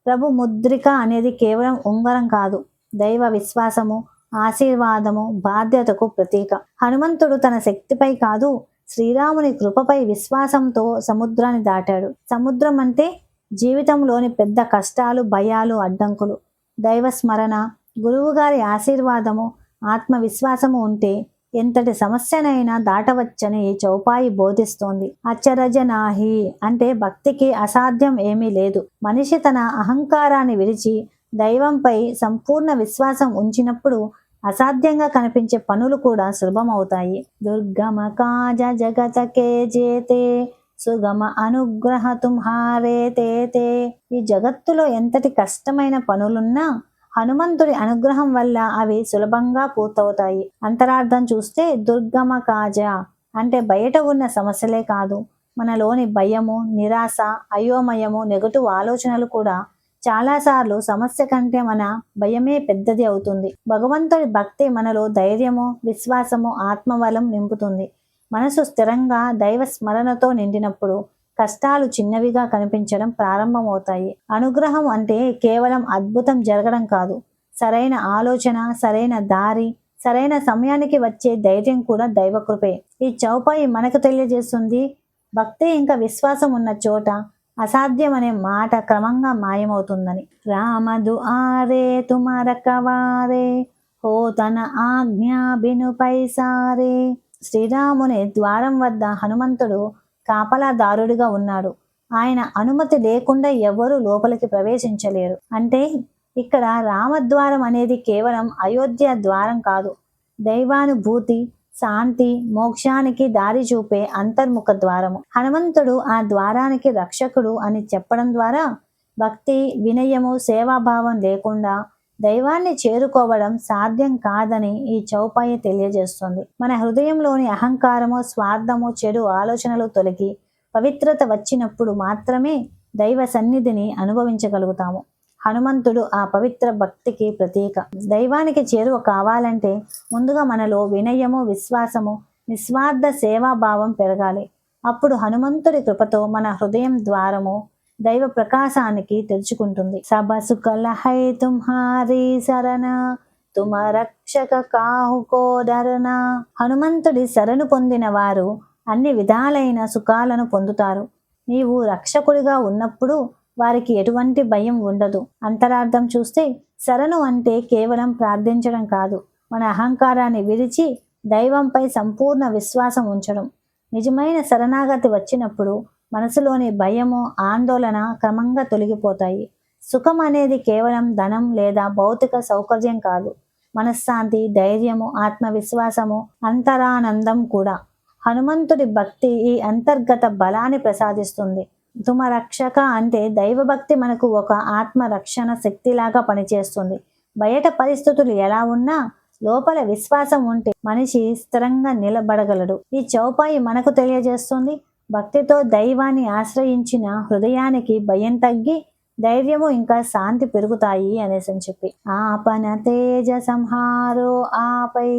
ప్రభు ముద్రిక అనేది కేవలం ఉంగరం కాదు, దైవ విశ్వాసము, ఆశీర్వాదము, బాధ్యతకు ప్రతీక. హనుమంతుడు తన శక్తిపై కాదు, శ్రీరాముని కృపపై విశ్వాసంతో సముద్రాన్ని దాటాడు. సముద్రం అంటే జీవితంలోని పెద్ద కష్టాలు, భయాలు, అడ్డంకులు. దైవ స్మరణ, గురువుగారి ఆశీర్వాదము, ఆత్మవిశ్వాసము ఉంటే ఎంతటి సమస్యనైనా దాటవచ్చని ఈ చౌపాయి బోధిస్తోంది. అచరజనాహి అంటే భక్తికి అసాధ్యం ఏమీ లేదు. మనిషి తన అహంకారాన్ని విడిచి దైవంపై సంపూర్ణ విశ్వాసం ఉంచినప్పుడు అసాధ్యంగా కనిపించే పనులు కూడా సులభమవుతాయి. దుర్గమ కాజ జగతకే జేతే సుగమ అనుగ్రహ తుమ్హారే తేతే. ఈ జగత్తులో ఎంతటి కష్టమైన పనులున్నా హనుమంతుడి అనుగ్రహం వల్ల అవి సులభంగా పూర్తవుతాయి. అంతరార్థం చూస్తే దుర్గమ కాజ అంటే బయట ఉన్న సమస్యలే కాదు, మనలోని భయము, నిరాశ, అయోమయము, నెగటివ్ ఆలోచనలు కూడా చాలాసార్లు సమస్య కంటే మన భయమే పెద్దది అవుతుంది. భగవంతుడి భక్తి మనలో ధైర్యము, విశ్వాసము, ఆత్మబలం నింపుతుంది. మనసు స్థిరంగా దైవ స్మరణతో నిండినప్పుడు కష్టాలు చిన్నవిగా కనిపించడం ప్రారంభమవుతాయి. అనుగ్రహం అంటే కేవలం అద్భుతం జరగడం కాదు, సరైన ఆలోచన, సరైన దారి, సరైన సమయానికి వచ్చే ధైర్యం కూడా దైవకృపే. ఈ చౌపాయి మనకు తెలియజేస్తుంది, భక్తి ఇంకా విశ్వాసం ఉన్న చోట అసాధ్యం అనే మాట క్రమంగా మాయమవుతుందని. రామదు ఆరే తుమ రఖవారే, హో తన ఆజ్ఞా బిను పైసారే. శ్రీరాముని ద్వారం వద్ద హనుమంతుడు కాపలాదారుడిగా ఉన్నాడు. ఆయన అనుమతి లేకుండా ఎవరూ లోపలికి ప్రవేశించలేరు. అంటే ఇక్కడ రామద్వారం అనేది కేవలం అయోధ్య ద్వారం కాదు, దైవానుభూతి, శాంతి, మోక్షానికి దారి చూపే అంతర్ముఖ ద్వారము. హనుమంతుడు ఆ ద్వారానికి రక్షకుడు అని చెప్పడం ద్వారా భక్తి, వినయము, సేవాభావం లేకుండా దైవాన్ని చేరుకోవడం సాధ్యం కాదని ఈ చౌపాయి తెలియజేస్తుంది. మన హృదయంలోని అహంకారము, స్వార్థము, చెడు ఆలోచనలు తొలగి పవిత్రత వచ్చినప్పుడు మాత్రమే దైవ సన్నిధిని అనుభవించగలుగుతాము. హనుమంతుడు ఆ పవిత్ర భక్తికి ప్రతీక. దైవానికి చేరువ కావాలంటే ముందుగా మనలో వినయము, విశ్వాసము, నిస్వార్థ సేవాభావం పెరగాలి. అప్పుడు హనుమంతుడి కృపతో మన హృదయం ద్వారము దైవ ప్రకాశానికి తెరుచుకుంటుంది. సబ సుకల హై తుమ్హారీ శరణ, తుమ రక్షక కాహుకో డరన. హనుమంతుడి శరణు పొందిన వారు అన్ని విధాలైన సుఖాలను పొందుతారు. నీవు రక్షకుడిగా ఉన్నప్పుడు వారికి ఎటువంటి భయం ఉండదు. అంతరార్థం చూస్తే శరణు అంటే కేవలం ప్రార్థించడం కాదు, మన అహంకారాన్ని విడిచి దైవంపై సంపూర్ణ విశ్వాసం ఉంచడం. నిజమైన శరణాగతి వచ్చినప్పుడు మనసులోని భయము, ఆందోళన క్రమంగా తొలగిపోతాయి. సుఖం అనేది కేవలం ధనం లేదా భౌతిక సౌకర్యం కాదు, మనశ్శాంతి, ధైర్యము, ఆత్మవిశ్వాసము, అంతరానందం కూడా. హనుమంతుడి భక్తి ఈ అంతర్గత బలాన్ని ప్రసాదిస్తుంది. తుమ రక్షక అంటే దైవభక్తి మనకు ఒక ఆత్మరక్షణ శక్తిలాగా పనిచేస్తుంది. బయట పరిస్థితులు ఎలా ఉన్నా లోపల విశ్వాసం ఉంటే మనిషి స్థిరంగా నిలబడగలడు. ఈ చౌపాయి మనకు తెలియజేస్తుంది, భక్తితో దైవాన్ని ఆశ్రయించిన హృదయానికి భయం తగ్గి ధైర్యము ఇంకా శాంతి పెరుగుతాయి అనేసి చెప్పి. ఆపన తేజ సంహారో ఆపై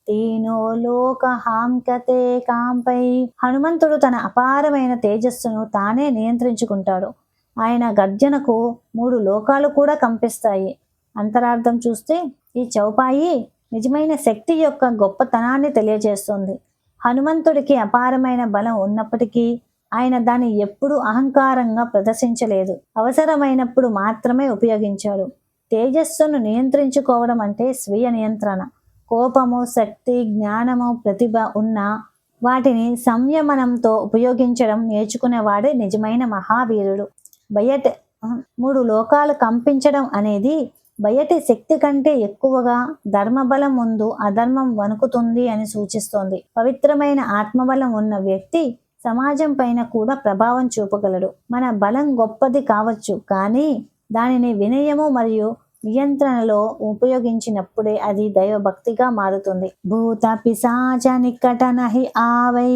తీనో లోక హాంకతే కాంపై. హనుమంతుడు తన అపారమైన తేజస్సును తానే నియంత్రించుకుంటాడు. ఆయన గర్జనకు 3 లోకాలు కూడా కంపిస్తాయి. అంతరార్థం చూస్తే ఈ చౌపాయి నిజమైన శక్తి యొక్క గొప్పతనాన్ని తెలియజేస్తుంది. హనుమంతుడికి అపారమైన బలం ఉన్నప్పటికీ ఆయన దాన్ని ఎప్పుడూ అహంకారంగా ప్రదర్శించలేదు. అవసరమైనప్పుడు మాత్రమే ఉపయోగించాడు. తేజస్సును నియంత్రించుకోవడం అంటే స్వీయ నియంత్రణ. కోపము, శక్తి, జ్ఞానము, ప్రతిభ ఉన్న వాటిని సంయమనంతో ఉపయోగించడం నేర్చుకునేవాడే నిజమైన మహావీరుడు. బయట 3 లోకాలు కంపించడం అనేది బయటి శక్తి కంటే ఎక్కువగా ధర్మబలం ముందు అధర్మం వణుకుతుంది అని సూచిస్తోంది. పవిత్రమైన ఆత్మబలం ఉన్న వ్యక్తి సమాజం పైన కూడా ప్రభావం చూపగలడు. మన బలం గొప్పది కావచ్చు, కానీ దానిని వినయము మరియు నియంత్రణలో ఉపయోగించినప్పుడే అది దైవభక్తిగా మారుతుంది. భూత పిశాచ నికట నహి ఆవై,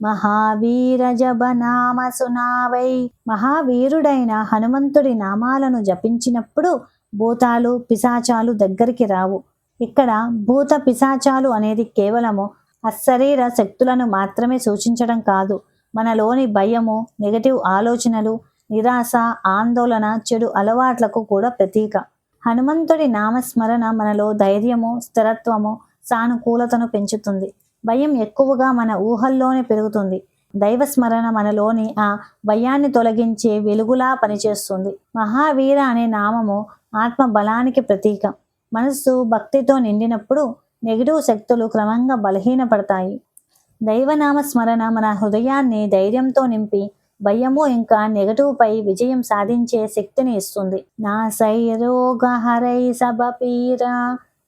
మహావీర జబ నామ సునావై. మహావీరుడైన హనుమంతుడి నామాలను జపించినప్పుడు భూతాలు, పిశాచాలు దగ్గరికి రావు. ఇక్కడ భూత పిశాచాలు అనేది కేవలము అశరీర శక్తులను మాత్రమే సూచించడం కాదు, మనలోని భయము, నెగటివ్ ఆలోచనలు, నిరాశ, ఆందోళన, చెడు అలవాట్లకు కూడా ప్రతీక. హనుమంతుడి నామస్మరణ మనలో ధైర్యము, స్థిరత్వము, సానుకూలతను పెంచుతుంది. భయం ఎక్కువగా మన ఊహల్లోనే పెరుగుతుంది. దైవస్మరణ మనలోని ఆ భయాన్ని తొలగించే వెలుగులా పనిచేస్తుంది. మహావీర అనే నామము ఆత్మ బలానికి ప్రతీక. మనస్సు భక్తితో నిండినప్పుడు నెగిటివ్ శక్తులు క్రమంగా బలహీనపడతాయి. దైవనామ స్మరణ మన హృదయాన్ని ధైర్యంతో నింపి భయము ఇంకా నెగటివ్ పై విజయం సాధించే శక్తిని ఇస్తుంది. నా సైరోగ హరై సబ పీర,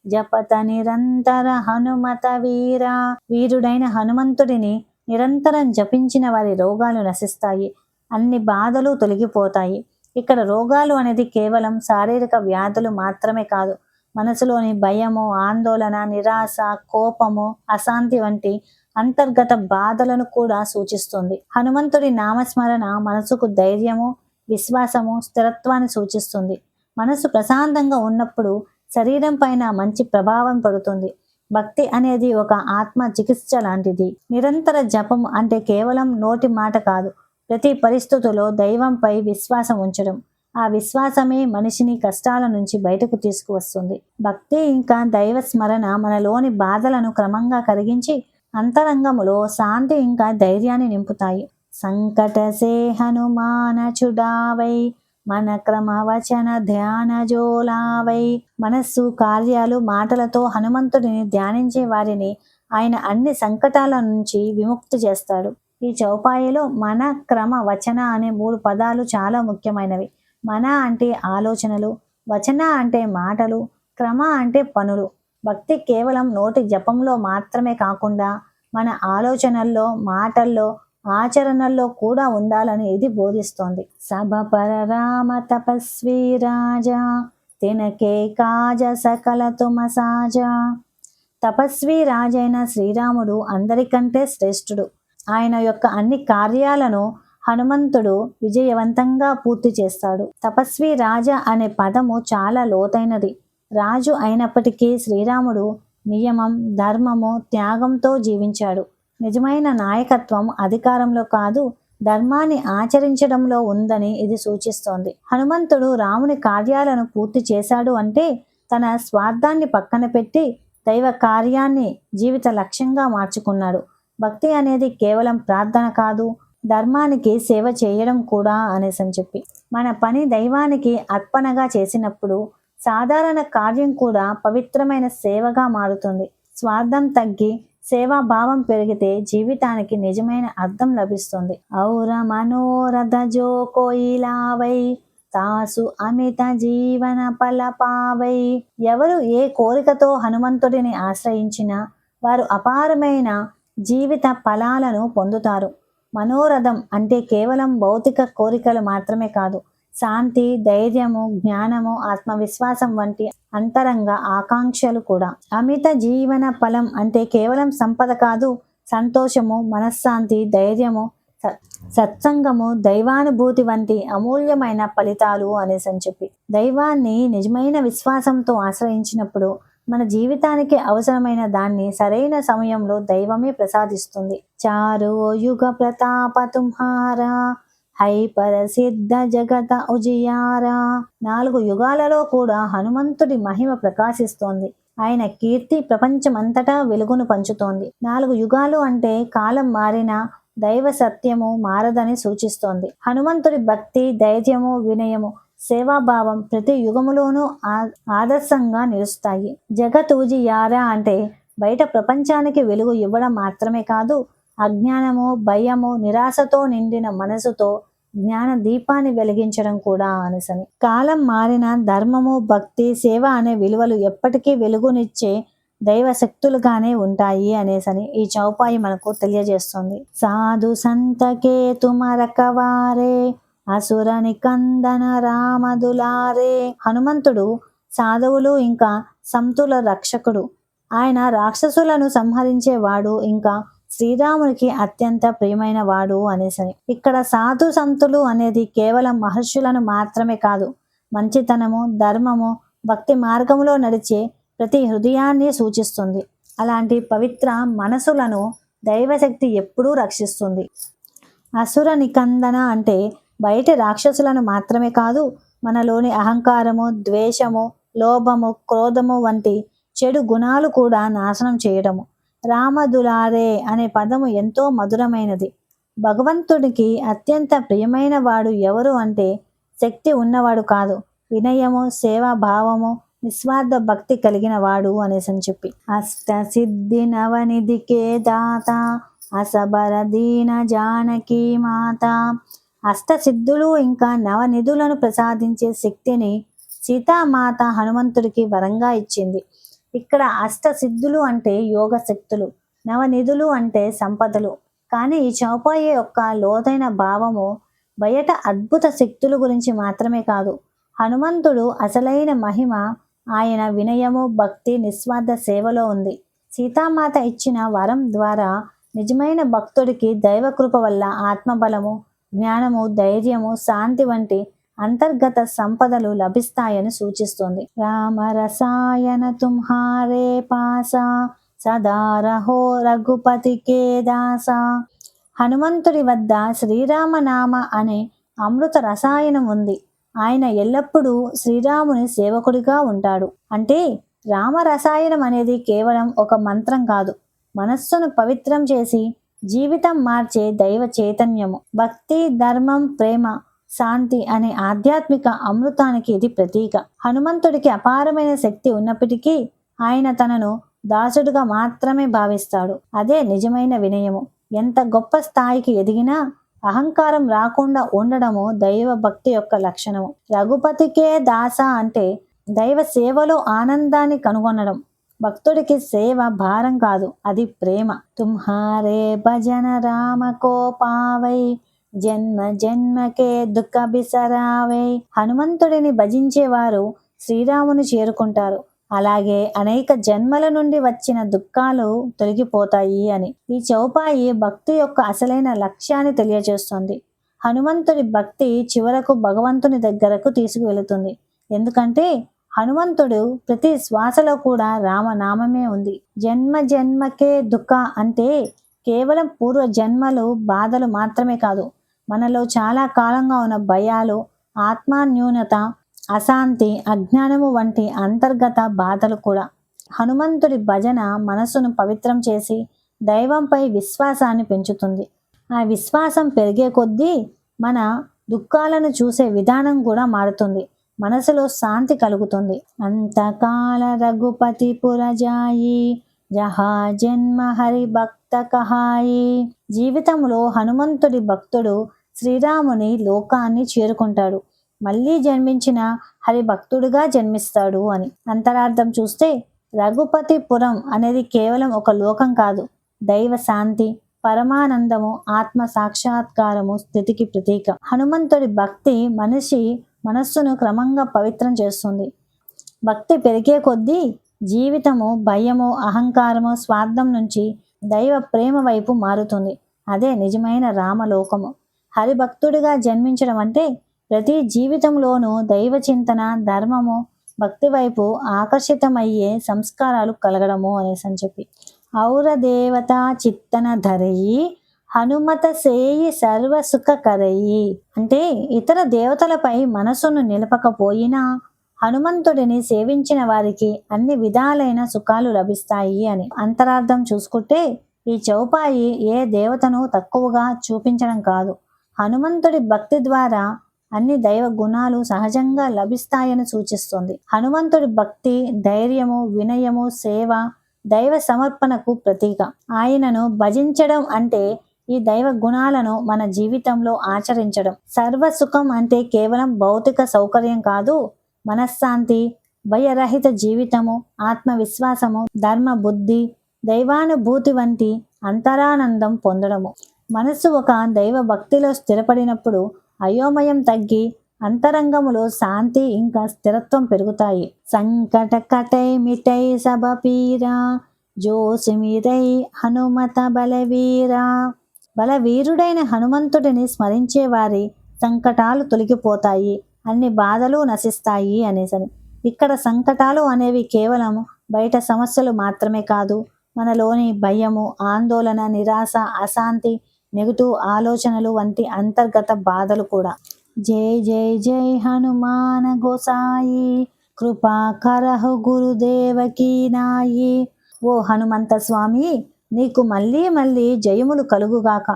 జపత నిరంతర హనుమత వీర. వీరుడైన హనుమంతుడిని నిరంతరం జపించిన వారి రోగాలు నశిస్తాయి, అన్ని బాధలు తొలగిపోతాయి. ఇక్కడ రోగాలు అనేది కేవలం శారీరక వ్యాధులు మాత్రమే కాదు, మనసులోని భయము, ఆందోళన, నిరాశ, కోపము, అశాంతి వంటి అంతర్గత బాధలను కూడా సూచిస్తుంది. హనుమంతుడి నామస్మరణ మనసుకు ధైర్యము, విశ్వాసము, స్థిరత్వాన్ని సూచిస్తుంది. మనసు ప్రశాంతంగా ఉన్నప్పుడు శరీరం పైన మంచి ప్రభావం పడుతుంది. భక్తి అనేది ఒక ఆత్మ చికిత్స లాంటిది. నిరంతర జపం అంటే కేవలం నోటి మాట కాదు, ప్రతి పరిస్థితుల్లో దైవంపై విశ్వాసం ఉంచడం. ఆ విశ్వాసమే మనిషిని కష్టాల నుంచి బయటకు తీసుకువస్తుంది. భక్తి ఇంకా దైవ స్మరణ మనలోని బాధలను క్రమంగా కరిగించి అంతరంగములో శాంతి ఇంకా ధైర్యాన్ని నింపుతాయి. సంకటసే హనుమాన చుడావై మన క్రమవచన ధ్యాన జోలావై. మనస్సు, కార్యాలు, మాటలతో హనుమంతుడిని ధ్యానించే వారిని ఆయన అన్ని సంకటాల నుంచి విముక్తి చేస్తాడు. ఈ చౌపాయిలో మన, క్రమ, వచన అనే 3 పదాలు చాలా ముఖ్యమైనవి. మన అంటే ఆలోచనలు, వచన అంటే మాటలు, క్రమ అంటే పనులు. భక్తి కేవలం నోటి జపంలో మాత్రమే కాకుండా మన ఆలోచనల్లో, మాటల్లో, ఆచరణల్లో కూడా ఉండాలని ఇది బోధిస్తోంది. సభ పర రామ తపస్వి రాజా తినకే కాజ సకల తుమ సాజా. తపస్వి రాజైన శ్రీరాముడు అందరికంటే శ్రేష్ఠుడు. ఆయన యొక్క అన్ని కార్యాలను హనుమంతుడు విజయవంతంగా పూర్తి చేస్తాడు. తపస్వి రాజా అనే పదము చాలా లోతైనది. రాజు అయినప్పటికీ శ్రీరాముడు నియమం, ధర్మము, త్యాగంతో జీవించాడు. నిజమైన నాయకత్వం అధికారంలో కాదు, ధర్మాన్ని ఆచరించడంలో ఉందని ఇది సూచిస్తోంది. హనుమంతుడు రాముని కార్యాలను పూర్తి చేశాడు అంటే తన స్వార్థాన్ని పక్కన పెట్టి దైవ కార్యాన్ని జీవిత లక్ష్యంగా మార్చుకున్నాడు. భక్తి అనేది కేవలం ప్రార్థన కాదు, ధర్మానికి సేవ చేయడం కూడా అనేసని చెప్పి మన పని దైవానికి అర్పణగా చేసినప్పుడు సాధారణ కార్యం కూడా పవిత్రమైన సేవగా మారుతుంది. స్వార్థం తగ్గి సేవాభావం పెరిగితే జీవితానికి నిజమైన అర్థం లభిస్తుంది. ఔర మనోరథ జో కోయిలావై తాసు అమిత జీవన పలపావై. ఎవరు ఏ కోరికతో హనుమంతుడిని ఆశ్రయించినా వారు అపారమైన జీవిత ఫలాలను పొందుతారు. మనోరథం అంటే కేవలం భౌతిక కోరికలు మాత్రమే కాదు, శాంతి, ధైర్యము, జ్ఞానము, ఆత్మవిశ్వాసం వంటి అంతరంగ ఆకాంక్షలు కూడా. అమిత జీవన ఫలం అంటే కేవలం సంపద కాదు, సంతోషము, మనశ్శాంతి, ధైర్యము, సత్సంగము, దైవానుభూతి వంటి అమూల్యమైన ఫలితాలు అనేసని చెప్పి దైవాన్ని నిజమైన విశ్వాసంతో ఆశ్రయించినప్పుడు మన జీవితానికి అవసరమైన దాన్ని సరైన సమయంలో దైవమే ప్రసాదిస్తుంది. చారో యుగ ప్రతాప తుంహారా హై పరసిద్ధ జగత ఉజియారా. 4 యుగాలలో కూడా హనుమంతుడి మహిమ ప్రకాశిస్తోంది. ఆయన కీర్తి ప్రపంచమంతటా వెలుగును పంచుతోంది. 4 యుగాలు అంటే కాలం మారినా దైవ సత్యము మారదని సూచిస్తోంది. హనుమంతుడి భక్తి, ధైర్యము, వినయము, సేవాభావం ప్రతి యుగములోనూ ఆదర్శంగా నిలుస్తాయి. జగతూజియారా అంటే బయట ప్రపంచానికి వెలుగు ఇవ్వడం మాత్రమే కాదు, అజ్ఞానము, భయము, నిరాశతో నిండిన మనసుతో జ్ఞాన దీపాన్ని వెలిగించడం కూడా అనేసని. కాలం మారిన ధర్మము, భక్తి, సేవ అనే విలువలు ఎప్పటికీ వెలుగునిచ్చే దైవ శక్తులుగానే ఉంటాయి అనేసని ఈ చౌపాయి మనకు తెలియజేస్తుంది. సాధు సంతకే తుమరకవారే అసుర నికందన రామదులారే. హనుమంతుడు సాధువులు ఇంకా సంతుల రక్షకుడు. ఆయన రాక్షసులను సంహరించేవాడు, ఇంకా శ్రీరామునికి అత్యంత ప్రియమైన వాడు అనేసని. ఇక్కడ సాధు సంతులు అనేది కేవలం మహర్షులను మాత్రమే కాదు, మంచితనము, ధర్మము, భక్తి మార్గంలో నడిచే ప్రతి హృదయాన్ని సూచిస్తుంది. అలాంటి పవిత్ర మనసులను దైవశక్తి ఎప్పుడూ రక్షిస్తుంది. అసుర నికందన అంటే బయట రాక్షసులను మాత్రమే కాదు, మనలోని అహంకారము, ద్వేషము, లోభము, క్రోధము వంటి చెడు గుణాలు కూడా నాశనం చేయడము. రామదులారే అనే పదము ఎంతో మధురమైనది. భగవంతుడికి అత్యంత ప్రియమైన వాడు ఎవరు అంటే శక్తి ఉన్నవాడు కాదు, వినయము, సేవాభావము, నిస్వార్థ భక్తి కలిగిన వాడు అనేసని చెప్పి. అష్ట సిద్ధి నవనిధికే దాత అసబర దీన జానకి మాత. అష్టసిద్ధులు ఇంకా నవనిధులను ప్రసాదించే శక్తిని సీతామాత హనుమంతుడికి వరంగా ఇచ్చింది. ఇక్కడ అష్టసిద్ధులు అంటే యోగ శక్తులు, నవనిధులు అంటే సంపదలు. కానీ ఈ చౌపాయి యొక్క లోతైన భావము బయట అద్భుత శక్తుల గురించి మాత్రమే కాదు, హనుమంతుడు అసలైన మహిమ ఆయన వినయము, భక్తి, నిస్వార్థ సేవలో ఉంది. సీతామాత ఇచ్చిన వరం ద్వారా నిజమైన భక్తుడికి దైవకృప వల్ల ఆత్మబలము, జ్ఞానము, ధైర్యము, శాంతి వంటి అంతర్గత సంపదలు లభిస్తాయని సూచిస్తుంది. రామ రసాయన తుమ్హారే పాసా సదా రహో రఘుపతి కే దాసా. హనుమంతుడి వద్ద శ్రీరామనామ అనే అమృత రసాయనం ఉంది. ఆయన ఎల్లప్పుడూ శ్రీరాముని సేవకుడిగా ఉంటాడు. అంటే రామరసాయనం అనేది కేవలం ఒక మంత్రం కాదు, మనస్సును పవిత్రం చేసి జీవితం మార్చే దైవ చైతన్యము. భక్తి, ధర్మం, ప్రేమ, శాంతి అనే ఆధ్యాత్మిక అమృతానికి ఇది ప్రతీక. హనుమంతుడికి అపారమైన శక్తి ఉన్నప్పటికీ ఆయన తనను దాసుడుగా మాత్రమే భావిస్తాడు. అదే నిజమైన వినయము. ఎంత గొప్ప స్థాయికి ఎదిగినా అహంకారం రాకుండా ఉండడము దైవ భక్తి యొక్క లక్షణము. రఘుపతికే దాస అంటే దైవ సేవలో ఆనందాన్ని కనుగొనడం. భక్తుడికి సేవ భారం కాదు, అది ప్రేమ. తుమ్హారే భజన రామ కో పావై, జన్మ జన్మకే దుఃఖ బిసరావై. హనుమంతుడిని భజించేవారు శ్రీరాముని చేరుకుంటారు. అలాగే అనేక జన్మల నుండి వచ్చిన దుఃఖాలు తొలగిపోతాయి అని ఈ చౌపాయి భక్తి యొక్క అసలైన లక్ష్యాన్ని తెలియజేస్తుంది. హనుమంతుడి భక్తి చివరకు భగవంతుని దగ్గరకు తీసుకువెళుతుంది. ఎందుకంటే హనుమంతుడు ప్రతి శ్వాసలో కూడా రామనామమే ఉంది. జన్మ జన్మకే దుఃఖ అంటే కేవలం పూర్వ జన్మలు బాధలు మాత్రమే కాదు, మనలో చాలా కాలంగా ఉన్న భయాలు, ఆత్మాన్యూనత, అశాంతి, అజ్ఞానము వంటి అంతర్గత బాధలు కూడా. హనుమంతుడి భజన మనసును పవిత్రం చేసి దైవంపై విశ్వాసాన్ని పెంచుతుంది. ఆ విశ్వాసం పెరిగే కొద్దీ మన దుఃఖాలను చూసే విధానం కూడా మారుతుంది. మనసులో శాంతి కలుగుతుంది. అంతకాల రఘుపతి పురజాయి, జహా జన్మ హరి భక్త కహాయి. జీవితంలో హనుమంతుడి భక్తుడు శ్రీరాముని లోకాన్ని చేరుకుంటాడు. మళ్ళీ జన్మించిన హరిభక్తుడుగా జన్మిస్తాడు అని. అంతరార్థం చూస్తే రఘుపతిపురం అనేది కేవలం ఒక లోకం కాదు, దైవ శాంతి, పరమానందము, ఆత్మ సాక్షాత్కారము స్థితికి ప్రతీక. హనుమంతుడి భక్తి మనస్సును క్రమంగా పవిత్రం చేస్తుంది. భక్తి పెరిగే కొద్దీ జీవితము భయము, అహంకారము, స్వార్థం నుంచి దైవ ప్రేమ వైపు మారుతుంది. అదే నిజమైన రామలోకము. హరిభక్తుడిగా జన్మించడం అంటే ప్రతి జీవితంలోనూ దైవ చింతన, ధర్మము, భక్తి వైపు ఆకర్షితమయ్యే సంస్కారాలు కలగడము అనేసి చెప్పి. ఔర దేవత చిత్తన ధరయి, హనుమత సేయి సర్వసుఖ కరయి. అంటే ఇతర దేవతలపై మనసును నిలపకపోయినా హనుమంతుడిని సేవించిన వారికి అన్ని విధాలైన సుఖాలు లభిస్తాయి అని. అంతరార్థం చూసుకుంటే ఈ చౌపాయి ఏ దేవతను తక్కువగా చూపించడం కాదు, హనుమంతుడి భక్తి ద్వారా అన్ని దైవ గుణాలు సహజంగా లభిస్తాయని సూచిస్తుంది. హనుమంతుడి భక్తి ధైర్యము, వినయము, సేవ, దైవ సమర్పణకు ప్రతీక. ఆయనను భజించడం అంటే ఈ దైవ గుణాలను మన జీవితంలో ఆచరించడం. సర్వసుఖం అంటే కేవలం భౌతిక సౌకర్యం కాదు, మనశ్శాంతి, భయరహిత జీవితము, ఆత్మవిశ్వాసము, ధర్మ బుద్ధి, దైవానుభూతి వంటి అంతరానందం పొందడము. మనస్సు ఒక దైవ భక్తిలో స్థిరపడినప్పుడు అయోమయం తగ్గి అంతరంగములో శాంతి ఇంకా స్థిరత్వం పెరుగుతాయి. సంకట కటై మిటై సబ పీరా, జోసిమిరై హనుమత బలవీరా. బలవీరుడైన హనుమంతుడిని స్మరించే వారి సంకటాలు తొలగిపోతాయి, అన్ని బాధలు నశిస్తాయి అనేసని. ఇక్కడ సంకటాలు అనేవి కేవలం బయట సమస్యలు మాత్రమే కాదు, మనలోని భయము, ఆందోళన, నిరాశ, అశాంతి, నెగటివ్ ఆలోచనలు వంటి అంతర్గత బాధలు కూడా. జై జై జై హనుమాన గోసాయి, కృపా కరహు గురుదేవకీ నాయి. ఓ హనుమంత స్వామి, నీకు మళ్ళీ మళ్ళీ జయములు కలుగుగాక,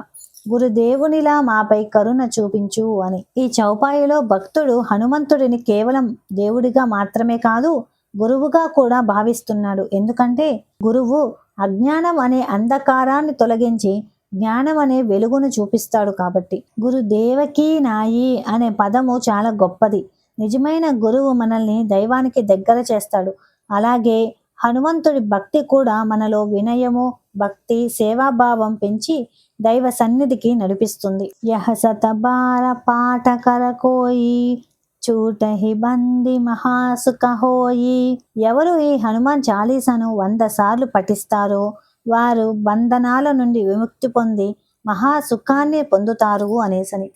గురుదేవునిలా మాపై కరుణ చూపించు అని. ఈ చౌపాయిలో భక్తుడు హనుమంతుడిని కేవలం దేవుడిగా మాత్రమే కాదు, గురువుగా కూడా భావిస్తున్నాడు. ఎందుకంటే గురువు అజ్ఞానం అనే అంధకారాన్ని తొలగించి జ్ఞానం అనే వెలుగును చూపిస్తాడు కాబట్టి. గురుదేవకీ నాయి అనే పదము చాలా గొప్పది. నిజమైన గురువు మనల్ని దైవానికి దగ్గర చేస్తాడు. అలాగే హనుమంతుడి భక్తి కూడా మనలో వినయము, భక్తి, సేవాభావం పెంచి దైవ సన్నిధికి నడిపిస్తుంది. యహ సతబార పాట కరకోయి, చూటహి బంది మహాసుఖ హోయి. ఎవరు ఈ హనుమాన్ చాలీసాను 100 సార్లు పఠిస్తారో వారు బంధనాల నుండి విముక్తి పొంది మహాసుఖాన్ని పొందుతారు అనేసని.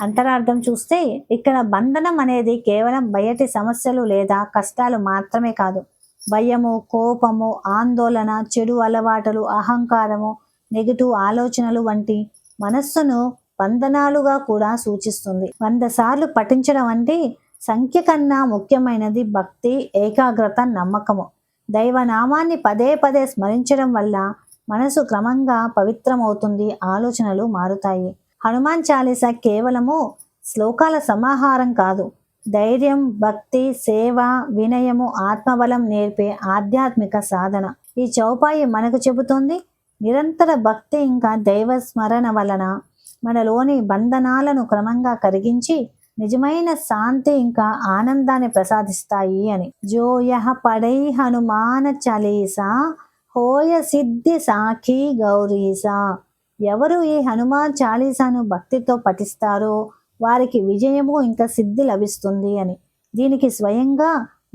అంతరార్థం చూస్తే ఇక్కడ బంధనం అనేది కేవలం బయటి సమస్యలు లేదా కష్టాలు మాత్రమే కాదు, భయము, కోపము, ఆందోళన, చెడు అలవాటులు, అహంకారము, నెగిటివ్ ఆలోచనలు వంటి మనస్సును వందనాలుగా కూడా సూచిస్తుంది. 100 సార్లు పఠించడం అంటే సంఖ్య కన్నా ముఖ్యమైనది భక్తి, ఏకాగ్రత, నమ్మకము. దైవనామాన్ని పదే పదే స్మరించడం వల్ల మనసు క్రమంగా పవిత్రమవుతుంది, ఆలోచనలు మారుతాయి. హనుమాన్ చాలీసా కేవలము శ్లోకాల సమాహారం కాదు. ధైర్యం, భక్తి, సేవ, వినయము, ఆత్మబలం నేర్పే ఆధ్యాత్మిక సాధన. ఈ చౌపాయి మనకు చెబుతోంది, నిరంతర భక్తి ఇంకా దైవ స్మరణ వలన మనలోని బంధనాలను క్రమంగా కరిగించి నిజమైన శాంతి ఇంకా ఆనందాన్ని ప్రసాదిస్తాయి అని. జోయహ పడై హనుమాన చాలీసా హోయ సిద్ధి సాఖీ గౌరీసా. ఎవరు ఈ హనుమాన్ చాలీసాను భక్తితో పఠిస్తారో వారికి విజయము ఇంకా సిద్ధి లభిస్తుంది అని. దీనికి స్వయంగా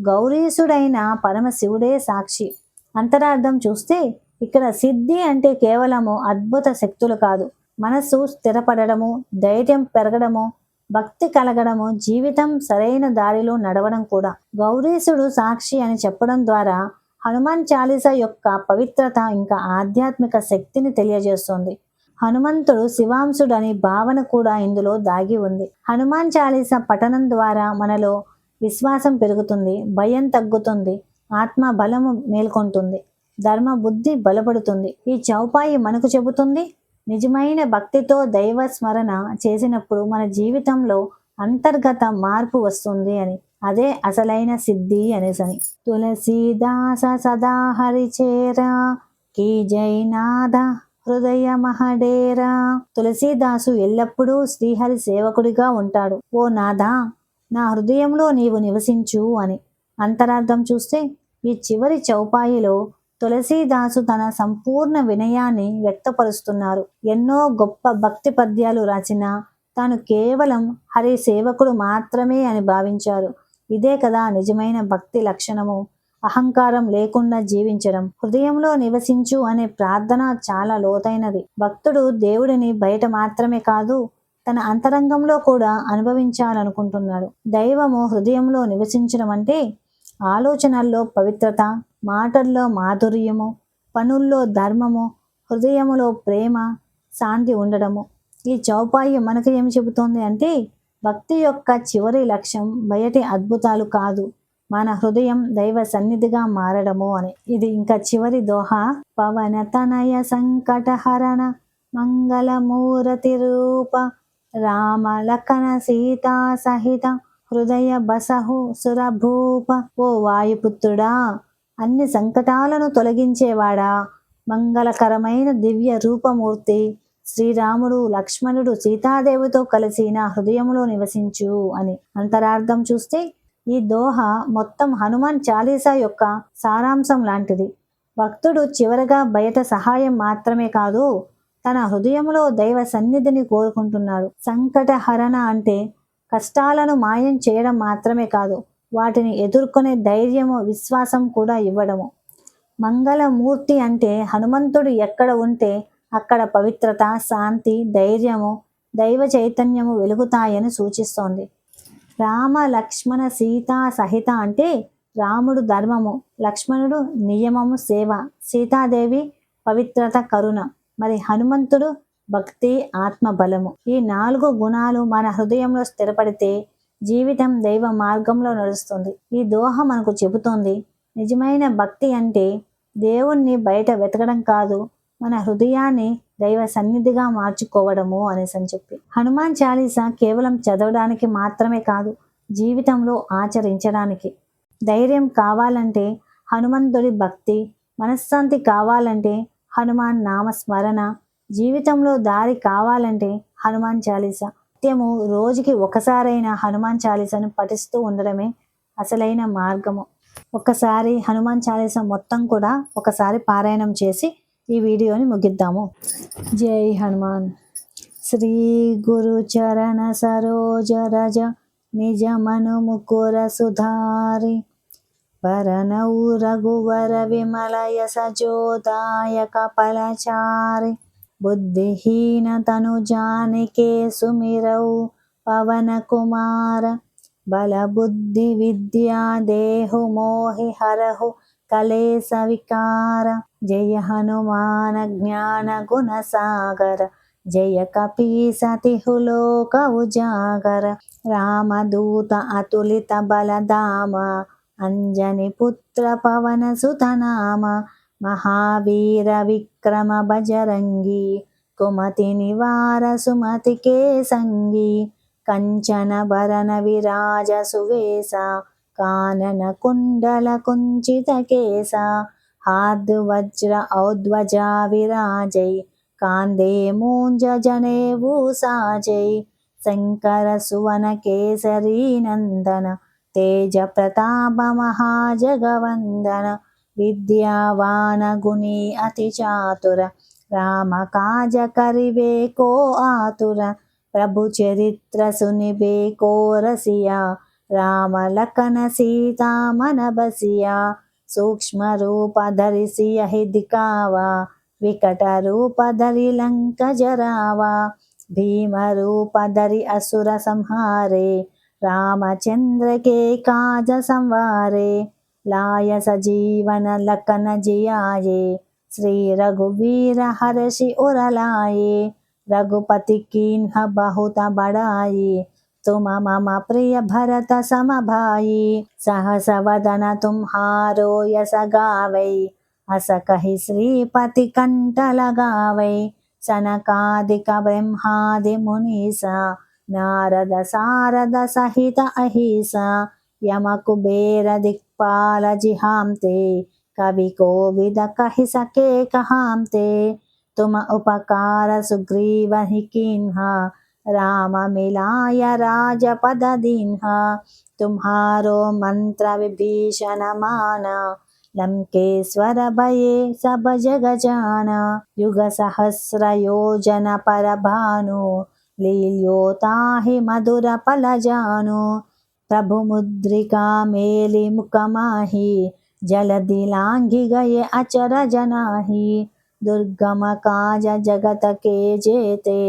గౌరీశుడైన పరమశివుడే సాక్షి. అంతరార్థం చూస్తే ఇక్కడ సిద్ధి అంటే కేవలము అద్భుత శక్తులు కాదు, మనస్సు స్థిరపడము, ధైర్యం పెరగడము, భక్తి కలగడము, జీవితం సరైన దారిలో నడవడం కూడా. గౌరీశుడు సాక్షి అని చెప్పడం ద్వారా హనుమాన్ చాలీసా యొక్క పవిత్రత ఇంకా ఆధ్యాత్మిక శక్తిని తెలియజేస్తుంది. హనుమంతుడు శివాంశుడని భావన కూడా ఇందులో దాగి ఉంది. హనుమాన్ చాలీసా పఠనం ద్వారా మనలో విశ్వాసం పెరుగుతుంది, భయం తగ్గుతుంది, ఆత్మ బలము మేల్కొంటుంది, ధర్మ బుద్ధి బలపడుతుంది. ఈ చౌపాయి మనకు చెబుతుంది, నిజమైన భక్తితో దైవ స్మరణ చేసినప్పుడు మన జీవితంలో అంతర్గత మార్పు వస్తుంది అని. అదే అసలైన సిద్ధి అనేసని. తులసీదాస సదా హరిచేరా కీ జైనాథ హృదయ మహడేరా. తులసీదాసు ఎల్లప్పుడూ శ్రీహరి సేవకుడిగా ఉంటాడు. ఓ నాథ, నా హృదయంలో నీవు నివసించు అని. అంతరార్థం చూస్తే ఈ చివరి చౌపాయిలో తులసీదాసు తన సంపూర్ణ వినయాన్ని వ్యక్తపరుస్తున్నారు. ఎన్నో గొప్ప భక్తి పద్యాలు రాసినా తాను కేవలం హరి సేవకుడు మాత్రమే అని భావించారు. ఇదే కదా నిజమైన భక్తి లక్షణము. అహంకారం లేకుండా జీవించడం. హృదయంలో నివసించు అనే ప్రార్థన చాలా లోతైనది. భక్తుడు దేవుడిని బయట మాత్రమే కాదు, తన అంతరంగంలో కూడా అనుభవించాలనుకుంటున్నాడు. దైవము హృదయంలో నివసించడం అంటే ఆలోచనల్లో పవిత్రత, మాటల్లో మాధుర్యము, పనుల్లో ధర్మము, హృదయములో ప్రేమ, శాంతి ఉండడము. ఈ చౌపాయి మనకు ఏమి చెబుతోంది అంటే భక్తి యొక్క చివరి లక్ష్యం బయటి అద్భుతాలు కాదు, మన హృదయం దైవ సన్నిధిగా మారడము అని. ఇది ఇంకా చివరి దోహ. పవన తనయ సంకటహరణ మంగళమూరతి రూప రామ లఖన సీతా సహిత హృదయ బసహు సురభూప. ఓ వాయుపుత్రుడా, అన్ని సంకటాలను తొలగించేవాడా, మంగళకరమైన దివ్య రూపమూర్తి శ్రీరాముడు, లక్ష్మణుడు, సీతాదేవితో కలిసి నా హృదయంలో నివసించు అని. అంతరార్థం చూస్తే ఈ దోహ మొత్తం హనుమాన్ చాలీసా యొక్క సారాంశం లాంటిది. భక్తుడు చివరగా బయట సహాయం మాత్రమే కాదు, తన హృదయంలో దైవ సన్నిధిని కోరుకుంటున్నాడు. సంకటహరణ అంటే కష్టాలను మాయం చేయడం మాత్రమే కాదు, వాటిని ఎదుర్కొనే ధైర్యము, విశ్వాసం కూడా ఇవ్వడము. మంగళమూర్తి అంటే హనుమంతుడు ఎక్కడ ఉంటే అక్కడ పవిత్రత, శాంతి, ధైర్యము, దైవ చైతన్యము వెలుగుతాయని సూచిస్తోంది. రామ లక్ష్మణ సీతా సహిత అంటే రాముడు ధర్మము, లక్ష్మణుడు నియమము, సేవ, సీతాదేవి పవిత్రత, కరుణ, మరి హనుమంతుడు భక్తి, ఆత్మ బలము. ఈ 4 గుణాలు మన హృదయంలో స్థిరపడితే జీవితం దైవ మార్గంలో నడుస్తుంది. ఈ దోహ మనకు చెబుతోంది, నిజమైన భక్తి అంటే దేవుణ్ణి బయట వెతకడం కాదు, మన హృదయాన్ని దైవ సన్నిధిగా మార్చుకోవడము అనేసి అని చెప్పి. హనుమాన్ చాలీసా కేవలం చదవడానికి మాత్రమే కాదు, జీవితంలో ఆచరించడానికి. ధైర్యం కావాలంటే హనుమంతుడి భక్తి, మనశ్శాంతి కావాలంటే హనుమాన్ నామస్మరణ, జీవితంలో దారి కావాలంటే హనుమాన్ చాలీసా. నిత్యము రోజుకి ఒకసారైనా హనుమాన్ చాలీసాను పఠిస్తూ ఉండడమే అసలైన మార్గము. ఒకసారి హనుమాన్ చాలీసా మొత్తం కూడా ఒకసారి పారాయణం చేసి ఈ వీడియోని ముగిద్దాము. జై హనుమాన్. శ్రీ గురు చరణ సరోజ రజ నిజ మను ముకుర సుధారి వరనౌ రఘువర విమలయ సజోదాయ కపలచారి బుద్ధిహీన తను జానికే సుమిరౌ పవన కుమార బల బుద్ధి విద్యా దేహు మోహి హరహు కలేశ వికార. జయ హనుమాన జ్ఞాన గుణ సాగర జయ కపీసతిహులోక ఉజాగర రామదూత అతులిత బలధామ అంజని పుత్ర పవన సుతనామ మహావీర విక్రమ బజరంగి కుమతి నివార సుమతి కేసంగి కంచన భరణ విరాజ సువేశ కానన కుండల కుంచిత కేశ హార్ద్వజ్ర ఔధ్వజా విరాజై కాందే మూంజ జనేవు సాజై శంకర సువన కేసరీ నందన తేజ ప్రతాప మహాజగవందన విద్యావాన గుణీ అతి చాతుర రామ కాజ కరివే కో ఆతుర ప్రభు చరిత్ర సునిబే కో రసియా రామ లఖన సీతా మన బసియా సూక్ష్మ రూప ధరిసి యహి దికావా వికట రూప ధరి లంక జరావా భీమ రూప ధరి అసుర సంహారే रामचंद्र के काज संवारे लाय सजीवन लखन जियाये श्री रघुवीर हर्षि उर लाए रघुपति कीन्ह बहुत बड़ाई तुम मम प्रिय भरत सम भाई सहस वदन तुम्हारो यस गावै अस कहि श्रीपति कंठ लगावै सनकादिक ब्रह्मादि मुनीसा नारद सारद सहित अहिसा यम कुबेर दिक्पाल जिहांते कवि कोविद कहि सके कहांते तुम उपकार सुग्रीव ही कीन्हा राम मिलाय राजपद दीन्हा तुम्हारो मंत्र विभीषण माना लंकेश्वर भये सब जग जाना युग सहस्र योजन पर भानु लील्योताहि मधुर पल जानु प्रभु मुद्रिका मेलि मुख माहि जलधि लांघि गए अचर जनाहि दुर्गम काज जगत के जेते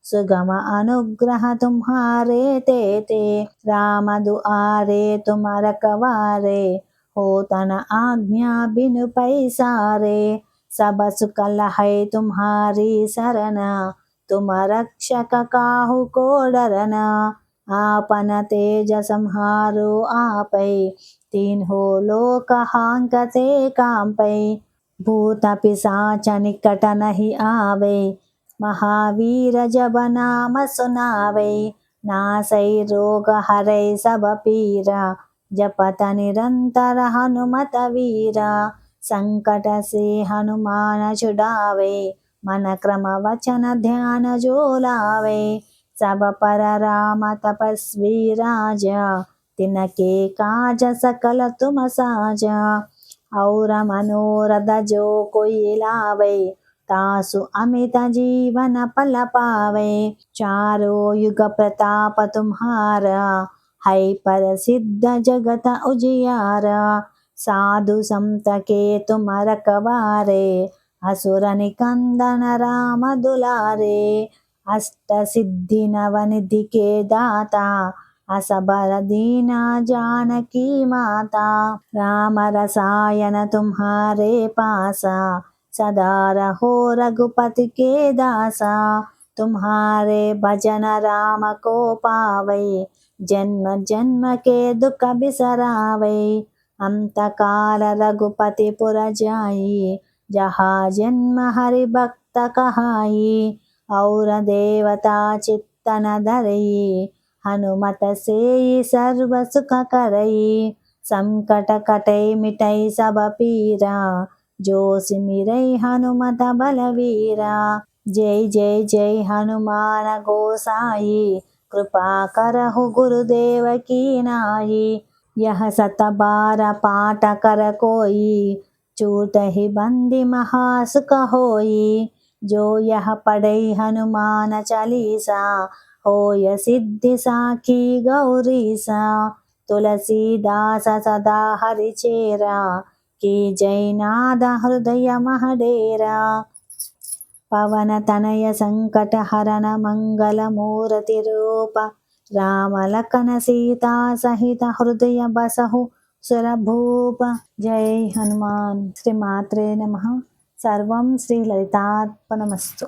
सुगम अनुग्रह तुम्हारे तेते राम दुआरे तुम रखवारे हो तन आज्ञा बिनु पैसारे सब सुख लहै तुम्हारी सरना तुम रक्षक काहू को डरना आपन तेज संहारो आपै तीन्हो लोक हांकते कांपै भूत पिशाच निकट नहीं आवे महावीर जब नाम सुनावे नासै रोग हरै सब पीरा जपत निरंतर हनुमत वीरा संकट से हनुमान छुड़ावे मन क्रम वचन ध्यान जो लावे सब पर राम तपस्वी राजा तिनके काज सकल तुम साजा और मनोरथ जो कोई लावे तासु अमित जीवन पल पावे चारों युग प्रताप तुम्हारा है प्रसिद्ध जगत उजियारा साधु संत के तुम रखवारे असुर निकंदन राम दुलारे अष्ट सिद्धि नवनिधि के दाता असबर दीना जानकी माता राम रसायन तुम्हारे पासा सदा रहो रघुपति के दासा तुम्हारे भजन राम को पावे जन्म जन्म के दुख बिसरावे अंत काल रघुपति पुर जाई जहाँ जन्म हरि भक्त कहाई और देवता चित्तन धरई हनुमत से सर्व सुख करई संकट कटै मिटै सब पीरा जो सिमरई हनुमत बलवीरा जय जय जय हनुमान गोसाई कृपा करहु गुरुदेव की नाई यह सत बार पाठ कर कोई छूट ही बंदी महासुख होई जो यह पढ़ै हनुमान चालीसा होय सिद्धि साखी गौरीसा तुलसीदास सदा हरिचेरा की जय नाद हृदय महडेरा पवन तनय संकट हरण मंगल मूर्ति रूप राम लखन सीता सहित हृदय बसहु सुरभूप जय हनुमान श्री मात्रे नमः सर्वं श्री ललितार्पणमस्तु।